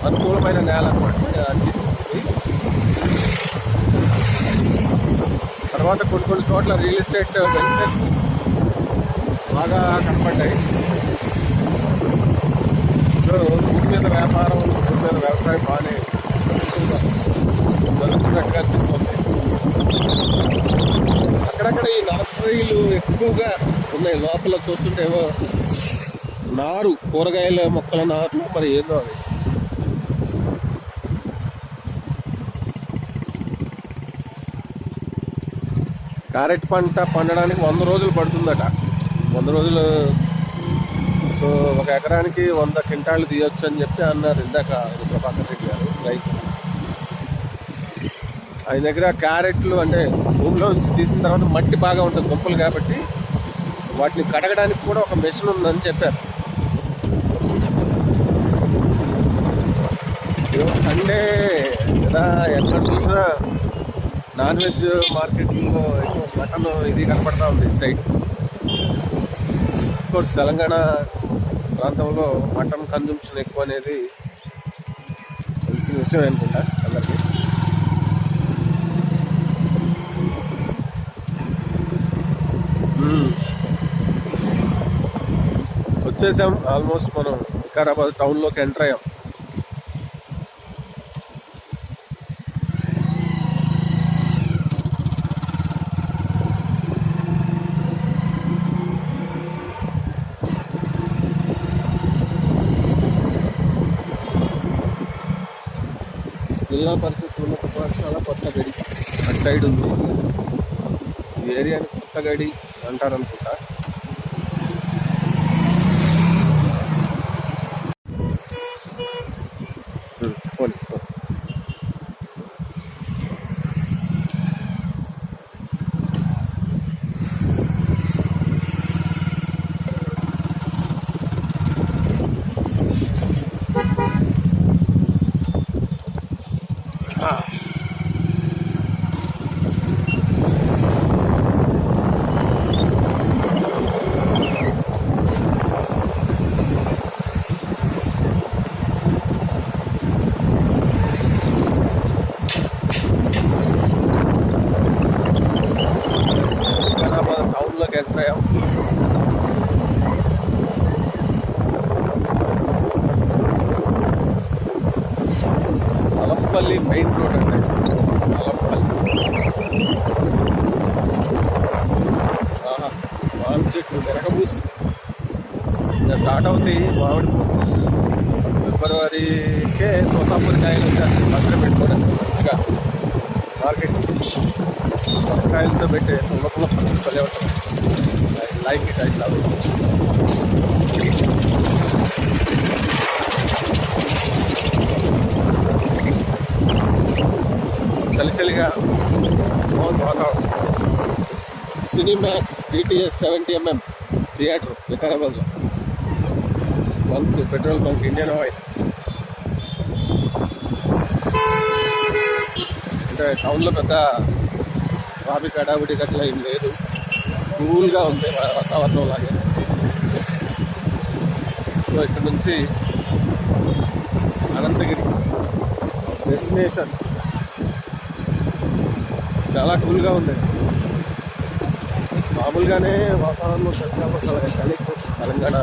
అనుకూలమైన నేల అనమాట అనిపించింది. తర్వాత కొన్ని చోట్ల రియల్ ఎస్టేట్ వెంచర్స్ బాగా కనపడ్డాయి. సో భూమి మీద వ్యాపారం, భూమి మీద వ్యవసాయం బాగానే జరుగుతున్నట్టుగా అనిపిస్తుంది. అక్కడక్కడ ఈ నర్సరీలు ఎక్కువగా ఉన్నాయి. లోపల చూస్తుంటేమో నారు, కూరగాయల మొక్కల నారు, మరి ఏందో అది. క్యారెట్ పంట పండడానికి 100 రోజులు పడుతుందట. 100 రోజులు. సో 1 ఎకరానికి 100 క్వింటాళ్ళు తీయొచ్చు అని చెప్పి అన్నారు ఇందాక ప్రభాకర్ రెడ్డి గారు రైతు. ఆయన దగ్గర క్యారెట్లు అంటే భూమిలో నుంచి తీసిన తర్వాత మట్టి బాగా ఉంటుంది దుంపలు కాబట్టి వాటిని కడగడానికి కూడా ఒక మెషిన్ ఉందని చెప్పారు. సండే కదా, ఎక్కడ చూసినా నాన్ వెజ్ మార్కెట్లో మటన్ ఇది కనపడతా ఉంది సైడ్. కోర్స్ తెలంగాణ ప్రాంతంలో మటన్ కన్జంప్షన్ ఎక్కువ అనేది తెలిసిన విషయం అనుకుంటా అందరికీ. వచ్చేసాం ఆల్మోస్ట్. మనం వికారాబాద్ టౌన్లోకి ఎంటర్ అయ్యాం. జిల్లా పరిషత్ ఉన్నత పాఠశాల కొత్తగడి అటు సైడ్ ఉంది. ఈ ఏరియాని కొత్తగడి అంటారనుకుంటా. పోనీ వికారాబాద్ టౌన్లోకి ఎంటర్ అయ్యాం. అలంపల్లి మెయిన్ రోడ్ అంటే అలంపల్లి. మామిడి చెట్లు వెనకబూసి ఇంకా స్టార్ట్ అవుతాయి మామిడి పూలు. ఫిబ్రవరికే తోతాపూరి కాయలు వచ్చేస్తాయి. పక్కన పెట్టుకోవడం మంచిగా మార్కెట్ కాయలతో పెట్టే పుల్ల పచ్చడి ఉంటుంది. Like it I love it. చలిగా బాగుంది వాతావరణం. సినిమాక్స్ డిటిఎస్ 70mm థియేటర్ వికారాబాద్లో. Bunk, petrol bunk, Indian Oil. అంటే టౌన్లో పెద్ద ట్రాఫిక్ హడావిడి గట్లా ఏం లేదు, కూల్గా ఉంది వాతావరణం లాగే. సో ఇక్కడ నుంచి అనంతగిరి డెస్టినేషన్ చాలా కూల్గా ఉంది. మామూలుగానే వాతావరణం చలి తెలంగాణ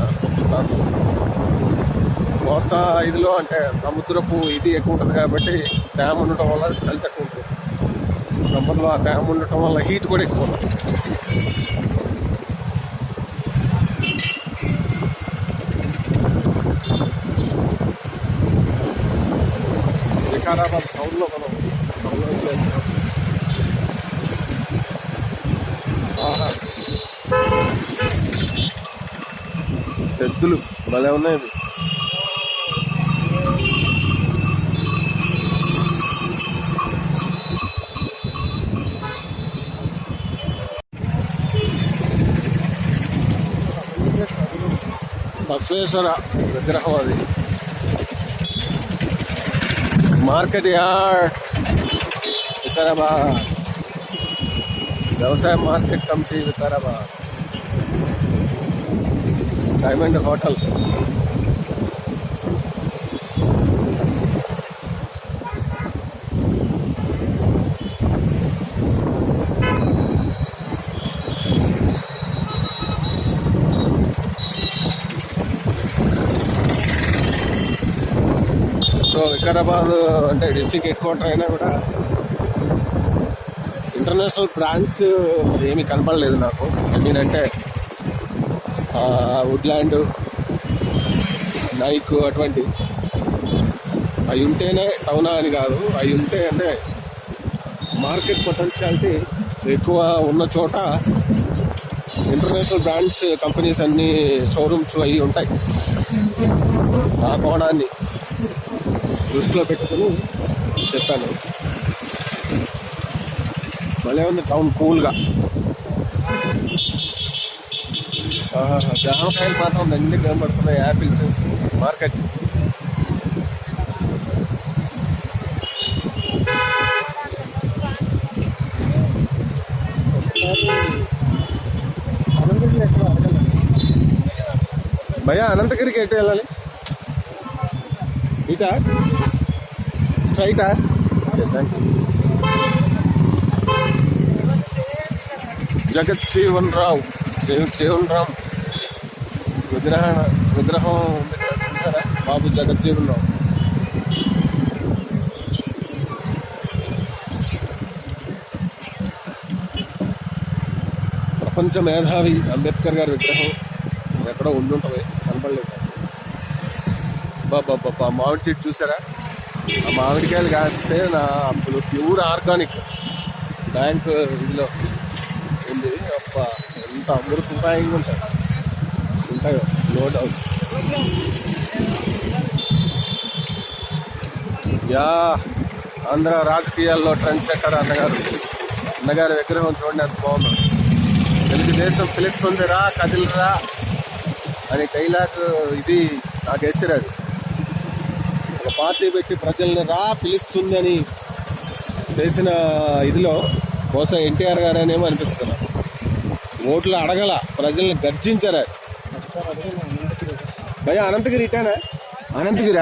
కోస్తా ఇదిలో అంటే సముద్రపు ఇది ఎక్కువ ఉంటుంది కాబట్టి డ్యామ్ ఉండటం వల్ల చలి తక్కువ ఉంటుంది. సమ్మర్లో ఆ డ్యామ్ ఉండటం వల్ల హీట్ కూడా ఎక్కువ ఉంటుంది. వికారాబాద్ టౌన్లో మనం ఎద్దులు భలే ఉన్నాయి. బసవేశ్వర విగ్రహం అది. Market yard Vikarabad. వ్యవసాయ market committee Vikarabad. Diamond hotel. So Vikarabad అంటే డిస్ట్రిక్ట్ హెడ్ క్వార్టర్ అయినా కూడా ఇంటర్నేషనల్ బ్రాండ్స్ ఏమీ కనపడలేదు నాకు. ఐ మీన్ అంటే వుడ్లాండ్, నైక్ అటువంటి అవి ఉంటేనే టౌనా అని కాదు. అవి ఉంటే అంటే మార్కెట్ పొటెన్షియాలిటీ ఎక్కువ ఉన్న చోట ఇంటర్నేషనల్ బ్రాండ్స్ కంపెనీస్ అన్ని షోరూమ్స్ అవి ఉంటాయి. ఆ కోణాన్ని దృష్టిలో పెట్టుకుని చెప్పాను. భలే ఉంది టౌన్ కూల్గా. జామకాయలు మాత్రం అన్ని కనబడుతున్నాయి. Apples market. భయ్యా అనంతగిరికి ఎటు వెళ్ళాలి? ఇటా స్ట్రైటా? Thank you. జగజ్జీవన్ రావు విగ్రహం బాబు జగజ్జీవన్ రావు. ప్రపంచ మేధావి అంబేద్కర్ గారి విగ్రహం ఎక్కడో ఉండుంటుంది, కనపడలేదు. బాబా మామిడి చెట్టు చూసారా? ఆ మామిడికాయలు కాస్తే నా అప్పుడు ప్యూర్ ఆర్గానిక్ బ్యాంక్ ఇదిలో ఉంది. అప్ప ఎంత అమృతప్రాయంగా ఉంటాయో నో డౌట్. యా ఆంధ్ర రాజకీయాల్లో ట్రెండ్ సెట్టర్ అన్నగారి విగ్రహం చూడండి ఎంత బాగుంది. తెలుగుదేశం పిలుస్తుందిరా కదిలిరా అని డైలాగ్ ఇది నాకు వేసిరాడు. ఒక పార్టీ పెట్టి ప్రజల్ని రా పిలుస్తుంది అని చేసిన ఇదిలో బహుశా ఎన్టీఆర్ గారనేమో అనిపిస్తున్నారు. ఓట్లు అడగల, ప్రజల్ని గర్జించారు. భయ అనంతగిరి ఇటానా? Ananthagiri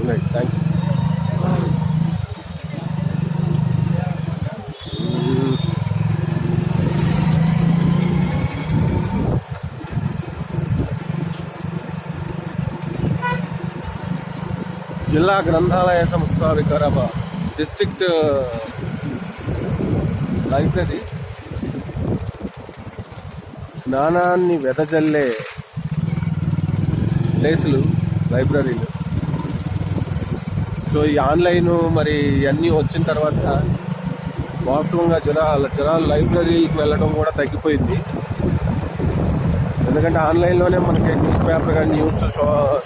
thank you. జిల్లా గ్రంథాలయ సంస్థ వికారాబాద్ డిస్ట్రిక్ట్ లైబ్రరీ జ్ఞానాన్ని వెదజల్లే ప్లేసులు, లైబ్రరీలు. సో ఈ ఆన్లైన్ మరి ఇవన్నీ వచ్చిన తర్వాత వాస్తవంగా జనాలు లైబ్రరీకి వెళ్ళడం కూడా తగ్గిపోయింది. ఎందుకంటే ఆన్లైన్లోనే మనకి న్యూస్ పేపర్ కానీ న్యూస్,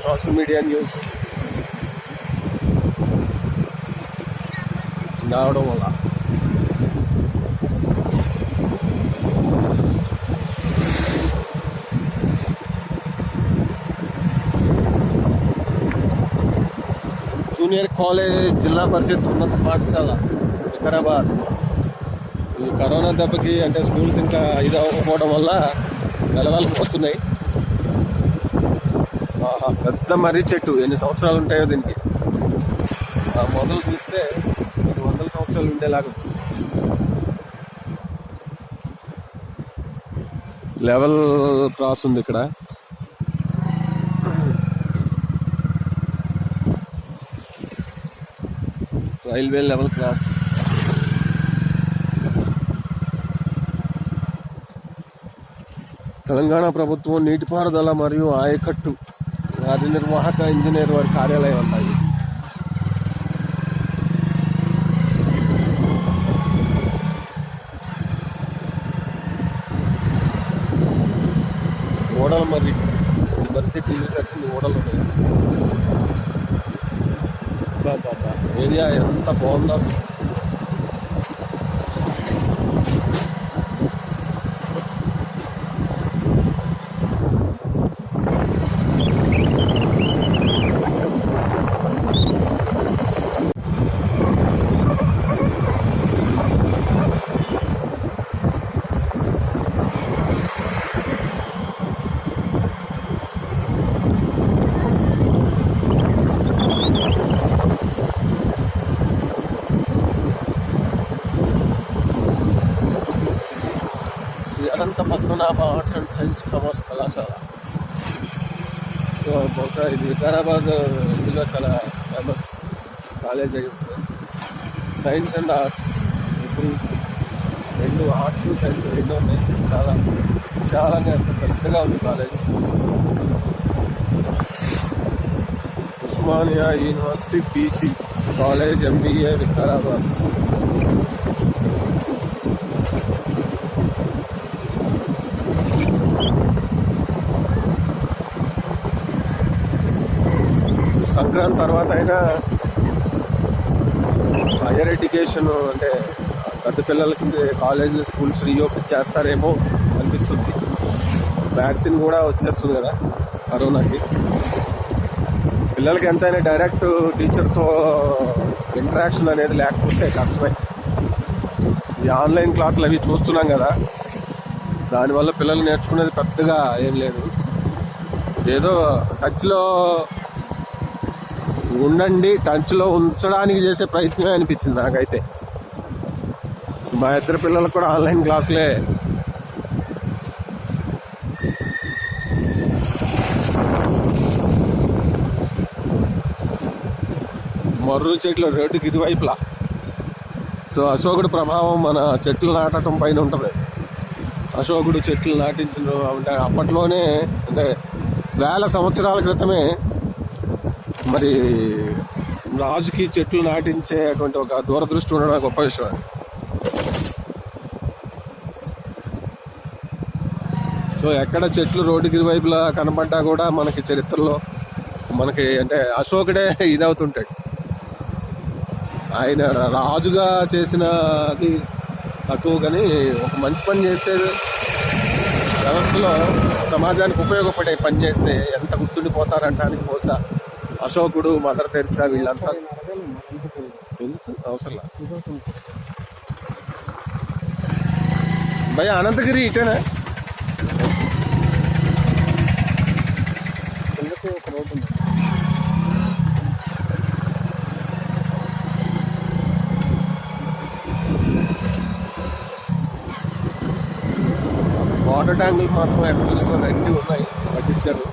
సోషల్ మీడియా న్యూస్ రావడం వల్ల జూనియర్ కాలేజ్ జిల్లా పరిషత్ ఉన్నత పాఠశాల వికారాబాద్. ఈ కరోనా దెబ్బకి అంటే స్కూల్స్ ఇంకా ఇది అవ్వకపోవడం వల్ల వెలవెలపోతున్నాయి. పెద్ద మర్రి చెట్టు ఎన్ని సంవత్సరాలు ఉంటాయో దీనికి. మొదలు చూస్తే 100 సంవత్సరాలు ఉండేలాగా. లెవెల్ క్రాస్ ఉంది ఇక్కడ. Railway level cross. తెలంగాణ ప్రభుత్వం నీటిపారుదల మరియు ఆయకట్టు కార్యనిర్వాహక ఇంజనీర్ వారి కార్యాలయం ఉన్నాయి. ఓడలు మరి చెట్టు చూసేసరికి ఓడలు ఉన్నాయి. ఏరియా ఎంత బాగుందో అసలు. Anantha Padmanabha arts and science commerce కళాశాల. సో బహుశా ఇది వికారాబాద్ ఇందులో చాలా ఫేమస్ కాలేజ్ అయి ఉంటుంది. సైన్స్ అండ్ ఆర్ట్స్, ఇప్పుడు రెండు ఆర్ట్స్ సైన్స్ రెండు ఉన్నాయి. చాలా విశాలంగా ఎంత పెద్దగా ఉంది college. Osmania university PG college MBA Vikarabad. Sankranti తర్వాత అయినా హైయర్ ఎడ్యుకేషన్ అంటే పెద్ద పిల్లలకి కాలేజీలు, స్కూల్స్ రీఓపెన్ చేస్తారేమో అనిపిస్తుంది. వ్యాక్సిన్ కూడా వచ్చేస్తుంది కదా కరోనాకి. పిల్లలకి ఎంతైనా డైరెక్ట్ టీచర్తో ఇంటరాక్షన్ అనేది లేకపోతే కష్టమే. ఈ ఆన్లైన్ క్లాసులు అవి చూస్తున్నాం కదా, దానివల్ల పిల్లలు నేర్చుకునేది పెద్దగా ఏం లేదు. ఏదో టచ్లో ఉండండి, టచ్లో ఉంచడానికి చేసే ప్రయత్నమే అనిపించింది నాకైతే. మా ఇద్దరు పిల్లలకు కూడా ఆన్లైన్ క్లాసులే. మర్రు చెట్లు రోడ్డుకి ఇరువైపులా. సో అశోకుడు ప్రభావం మన చెట్లు నాటడం పైన ఉంటుంది. అశోకుడు చెట్లు నాటించిన అంటే అప్పట్లోనే, అంటే వేల సంవత్సరాల క్రితమే మరి రాజుకి చెట్లు నాటించేటువంటి ఒక దూరదృష్టి ఉండడం గొప్ప విషయం. సో ఎక్కడ చెట్లు రోడ్డుకి ఇరువైపులా కనపడ్డా కూడా మనకి చరిత్రలో మనకి అంటే అశోకుడే ఇదవుతుంటాడు. ఆయన రాజుగా చేసినది తక్కువ, కానీ ఒక మంచి పని చేస్తే వ్యవస్థలో సమాజానికి ఉపయోగపడే పని చేస్తే ఎంత గుర్తుండిపోతారంటానికి బహుశా అశోకుడు, మదర్ తెరిసా వీళ్ళంతా. ఎందుకు అవసరం భయ. అనంతగిరి ఇటేనా? ఒక రోడ్డు ఉంది. వాటర్ ట్యాంకులు మాత్రం ఎక్కడ చూసిన అన్నీ ఉన్నాయి, పట్టించారు.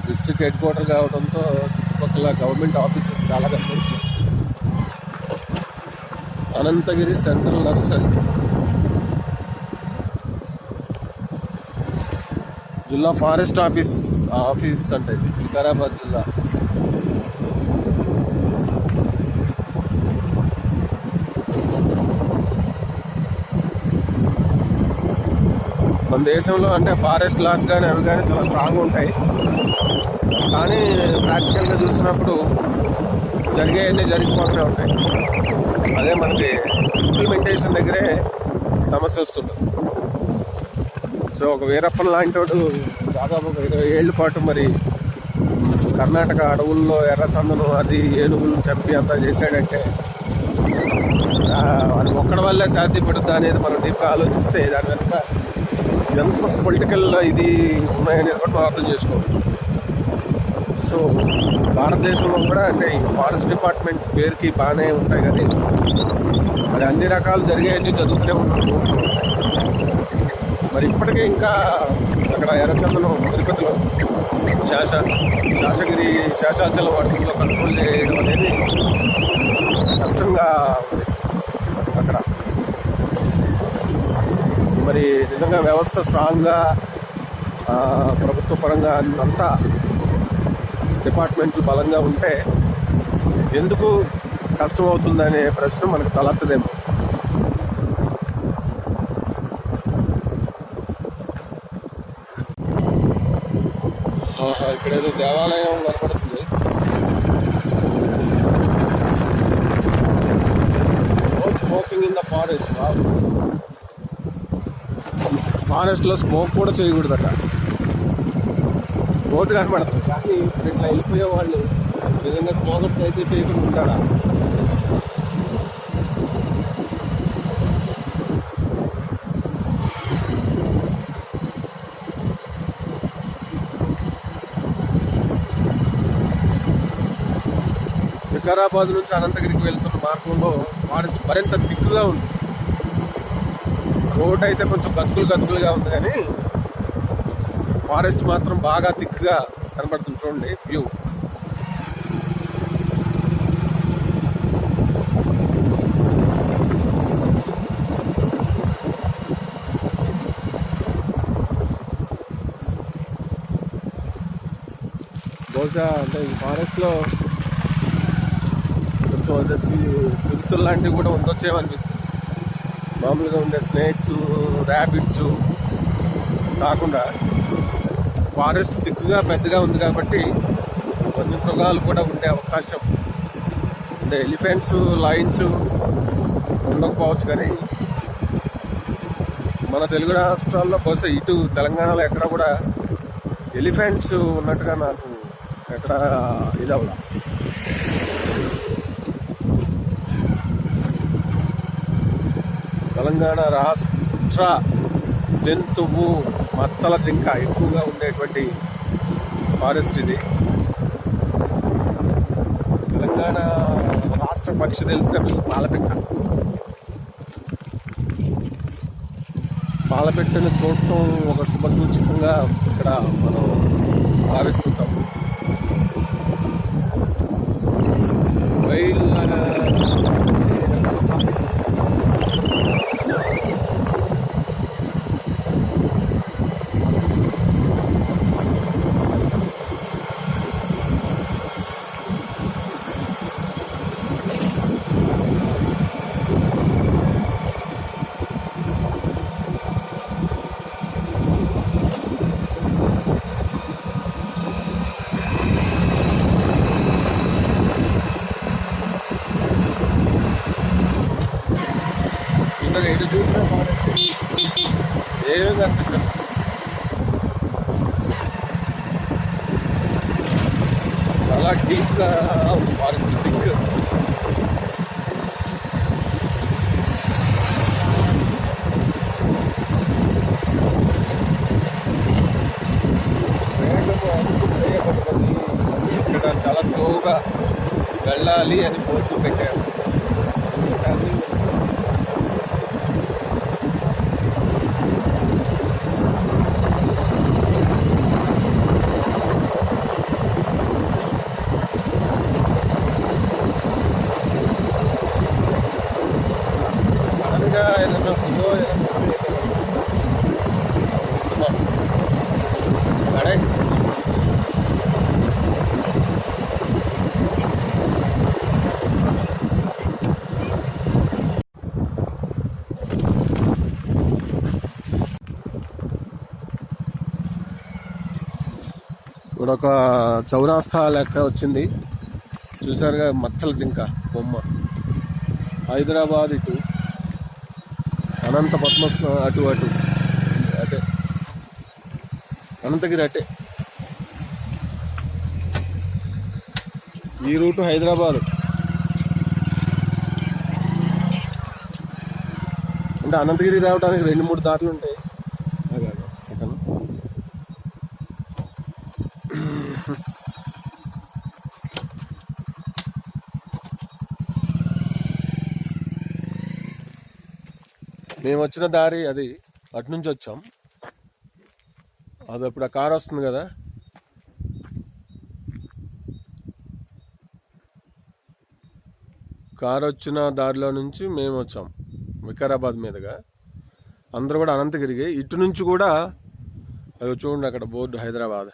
డిస్ట్రిక్ట్ హెడ్ క్వార్టర్ కావడంతో చుట్టుపక్కల గవర్నమెంట్ ఆఫీసెస్ చాలా కనబడుతుంది. అనంతగిరి సెంట్రల్ నర్సరీ, జిల్లా ఫారెస్ట్ ఆఫీస్ అంటే ఇది వికారాబాద్ జిల్లా. మన దేశంలో అంటే ఫారెస్ట్ లాస్ కానీ అవి కానీ చాలా స్ట్రాంగ్ ఉంటాయి, కానీ ప్రాక్టికల్గా చూసినప్పుడు జరిగేవన్నీ జరిగిపోతూనే ఉంటాయి. అదే మనకి ఇంప్లిమెంటేషన్ దగ్గరే సమస్య వస్తుంది. సో ఒక వీరప్పన్ లాంటి వాడు దాదాపు ఒక 20 ఏళ్ళ పాటు మరి కర్ణాటక అడవుల్లో ఎర్రచందనం అది ఏనుగులను చంపి అంతా చేశాడంటే అది ఒక్కడి వల్లే సాధ్యపడుద్దా అనేది మనం డీప్గా ఆలోచిస్తే దాని వెనుక ఎంత పొలిటికల్ ఇది ఉన్నాయనేది కూడా మనం అర్థం చేసుకోవచ్చు. సో భారతదేశంలో కూడా అంటే ఈ ఫారెస్ట్ డిపార్ట్మెంట్ పేరుకి బాగానే ఉంటాయి కానీ అది అన్ని రకాలు జరిగాయని జరుగుతూనే ఉన్నాము. మరి ఇప్పటికే ఇంకా అక్కడ ఎర్రచందనం తిరుపతిలో శేషాచలం అడవుల్లో కంట్రోల్ చేయడం అనేది కష్టంగా ఉంది అక్కడ. మరి నిజంగా వ్యవస్థ స్ట్రాంగ్గా ప్రభుత్వ పరంగా అంతా డిపార్ట్మెంట్లు బలంగా ఉంటే ఎందుకు కష్టమవుతుందనే ప్రశ్న మనకు తలెత్తదేమో. ఇక్కడ ఏదో దేవాలయం కనపడుతుంది. Smoking in the forest. ఫారెస్ట్లో స్మోక్ కూడా చేయకూడదట. రోడ్డు కనపడుతుంది కానీ ఇప్పుడు ఇట్లా వెళ్ళిపోయే వాళ్ళు నిజంగా స్మోకర్స్ అయితే చేయకుండా ఉంటారా? వికారాబాద్ నుంచి అనంతగిరికి వెళ్తున్న మార్గంలో ఫారెస్ట్ మరింత దిక్కుగా ఉంది. రోడ్ అయితే కొంచెం గతుకులుగా ఉంది కానీ ఫారెస్ట్ మాత్రం బాగా థిక్గా కనబడుతుంది. చూడండి వ్యూ. బహుశా అంటే ఈ ఫారెస్ట్లో కొంచెం జంతువులు లాంటివి కూడా ఉండొచ్చేమనిపిస్తుంది. మామూలుగా ఉండే స్నేక్స్, ర్యాబిట్స్ కాకుండా ఫారెస్ట్ దిక్కుగా పెద్దగా ఉంది కాబట్టి కొన్ని మృగాలు కూడా ఉండే అవకాశం అంటే ఎలిఫెంట్స్, లయన్స్ ఉండకపోవచ్చు. కానీ మన తెలుగు రాష్ట్రాల్లో బహుశా ఇటు తెలంగాణలో ఎక్కడ కూడా ఎలిఫెంట్స్ ఉన్నట్టుగా నాకు ఎక్కడ ఇదవలా. తెలంగాణ రాష్ట్ర జంతువు మచ్చల జింక ఎక్కువగా ఉండేటువంటి ఫారెస్ట్ ఇది. తెలంగాణ రాష్ట్ర పక్షి తెలుసుగా మీకు పాలపెట్టను చూడటం ఒక శుభ సూచకంగా ఇక్కడ మనం భావిస్తుంటాం. వైల్డ్ ఎటు చూసినా ఫారెస్ట్ ఏమీ కనిపించదు. చాలా డీప్గా ఫారెస్ట్ థిక్. ఇక్కడ చాలా స్లోగా వెళ్ళాలి అని బోర్డు పెట్టారు. ఇక్కడ ఒక చౌరాస్తా లెక్క వచ్చింది, చూసారుగా, మచ్చల జింక బొమ్మ. హైదరాబాద్ ఇటు, అనంత పద్మ అటు అటు అటే, అనంతగిరి అటే. ఈ రూటు హైదరాబాద్. అంటే అనంతగిరి రావడానికి 2-3 దారులు ఉంటాయి. సెకండ్ మేము వచ్చిన దారి అది, అటు నుంచి వచ్చాం. అది అప్పుడు ఆ కార్ వస్తుంది కదా, కార్ వచ్చిన దారిలో నుంచి మేము వచ్చాం వికారాబాద్ మీదుగా. అందరూ కూడా అనంతగిరికి. ఇటు నుంచి కూడా అది చూడండి అక్కడ బోర్డు హైదరాబాద్,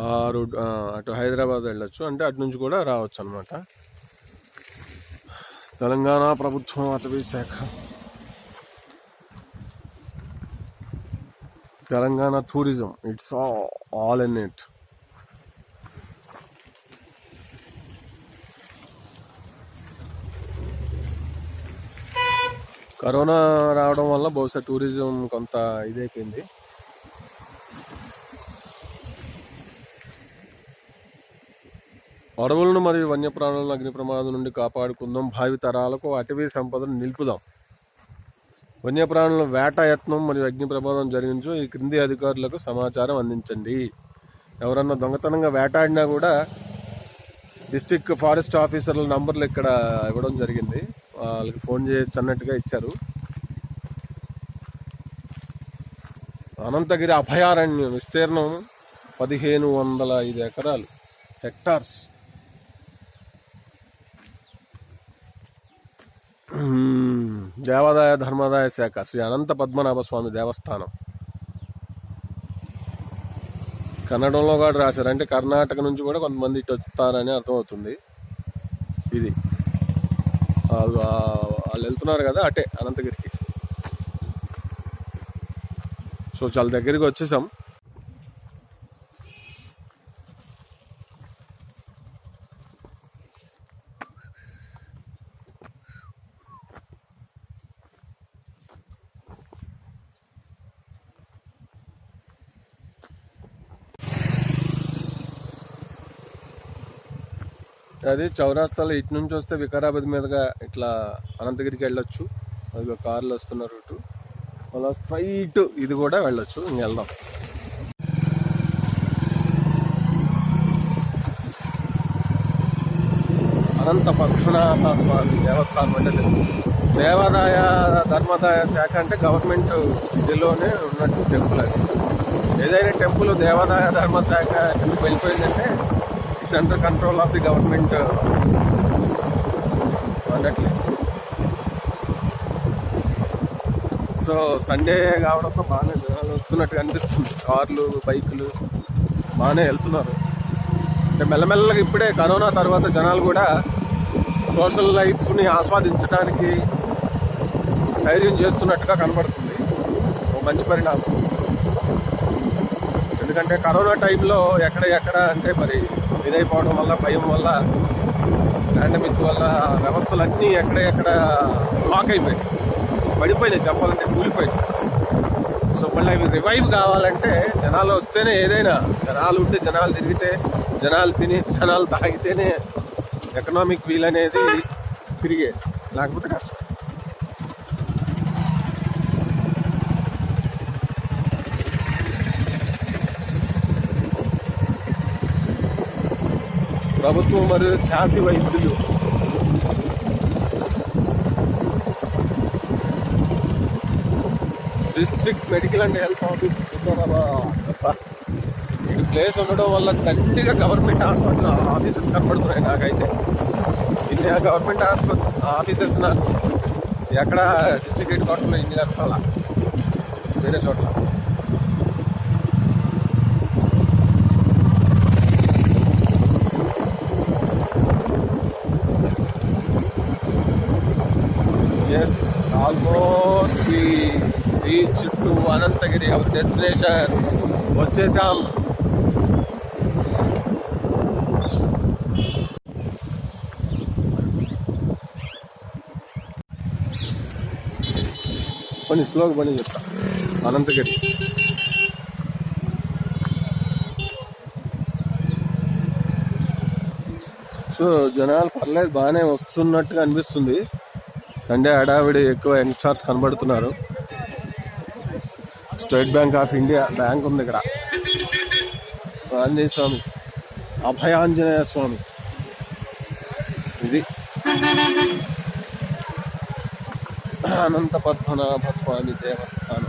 ఆ రూట్ అటు హైదరాబాద్ వెళ్ళొచ్చు. అంటే అటు నుంచి కూడా రావచ్చు అనమాట. తెలంగాణ ప్రభుత్వం అటవీ శాఖ, Telangana tourism, it's all in it. Corona రావడం వల్ల బహుశా టూరిజం కొంత ఇదైపోయింది. అడవులను మరియు వన్యప్రాణులను అగ్ని ప్రమాదం నుండి కాపాడుకుందాం, భావి తరాలకు అటవీ సంపదను నిలుపుదాం. వన్యప్రాణుల వేట యత్నం మరియు అగ్ని ప్రమాదం జరిగించు ఈ క్రింది అధికారులకు సమాచారం అందించండి. ఎవరన్నా దొంగతనంగా వేటాడినా కూడా డిస్ట్రిక్ట్ ఫారెస్ట్ ఆఫీసర్ల నంబర్లు ఇక్కడ ఇవ్వడం జరిగింది, వాళ్ళకి ఫోన్ చేయొచ్చు అన్నట్టుగా ఇచ్చారు. అనంతగిరి అభయారణ్యం విస్తీర్ణం 1505 ఎకరాలు, హెక్టార్స్. దేవాదాయ ధర్మాదాయ శాఖ, శ్రీ అనంత పద్మనాభ స్వామి దేవస్థానం. కన్నడంలో కూడా రాశారు, అంటే కర్ణాటక నుంచి కూడా కొంతమంది ఇటు వస్తారని అర్థమవుతుంది. ఇది వాళ్ళు వెళ్తున్నారు కదా అటే అనంతగిరికి. సో చాలా దగ్గరికి వచ్చేసాం. అది చౌరాస్తాలో ఇటు నుంచి వస్తే వికారాబాద్ మీదుగా ఇట్లా అనంతగిరికి వెళ్ళొచ్చు. అది కార్లు వస్తున్న రూటు. అలా స్ట్రైట్ ఇది కూడా వెళ్ళొచ్చు. వెళ్దాం. అనంత పద్మనాభ స్వామి దేవస్థానం అంటే దేవాదాయ ధర్మాదాయ శాఖ అంటే గవర్నమెంట్ ఇదిలోనే ఉన్నట్టు టెంపుల్. అది ఏదైనా టెంపుల్ దేవాదాయ ధర్మ శాఖ వెళ్ళిపోయిందంటే it's under control of the government అన్నట్లే. సో సండే కావడంతో బాగానే జనాలు వస్తున్నట్టుగా అనిపిస్తుంది. కార్లు, బైకులు బాగానే వెళ్తున్నారు. అంటే మెల్లమెల్లగా ఇప్పుడే కరోనా తర్వాత జనాలు కూడా సోషల్ లైఫ్ని ఆస్వాదించడానికి ధైర్యం చేస్తున్నట్టుగా కనబడుతుంది. ఓ మంచి పరిణామం. ఎందుకంటే కరోనా టైంలో ఎక్కడ అంటే మరి ఇదైపోవడం వల్ల, భయం వల్ల, పాండమిక్ వల్ల వ్యవస్థలన్నీ ఎక్కడ లాక్ అయిపోయాయి, పడిపోయినాయి, చెప్పాలంటే కూలిపోయినాయి. సో మళ్ళీ అవి రివైవ్ కావాలంటే జనాలు వస్తేనే ఏదైనా. జనాలు ఉంటే, జనాలు తిరిగితే, జనాలు తిని, జనాలు తాగితేనే ఎకనామిక్ వీల్ అనేది తిరిగే, లేకపోతే కష్టం. ప్రభుత్వం మరియు ఛాతీ వైద్యులు district medical and health office ఈ ప్లేస్ ఉండడం వల్ల గట్టిగా గవర్నమెంట్ హాస్పిటల్ ఆఫీసెస్ కనపడుతున్నాయి నాకైతే. ఇన్ని గవర్నమెంట్ ఆఫీసెస్ నాకు ఎక్కడ డిస్ట్రిక్ట్ హెడ్ క్వార్టర్లో ఇన్ని కనపాలా, వేరే చోట్ల. Yes, almost we reach to Ananthagiri our destination. వచ్చేసాం. కొన్ని స్లోగా పని చెప్తా. అనంతగిరి సో జనాలు పర్లేదు, బాగానే వస్తున్నట్టుగా అనిపిస్తుంది. సండే హడావిడి ఎక్కువ యంగ్స్టర్స్ కనబడుతున్నారు. State bank of India bank ఉంది ఇక్కడ. ఆంజనేయ స్వామి, అభయాంజనేయ స్వామి, ఇది అనంత పద్మనాభ స్వామి దేవస్థానం.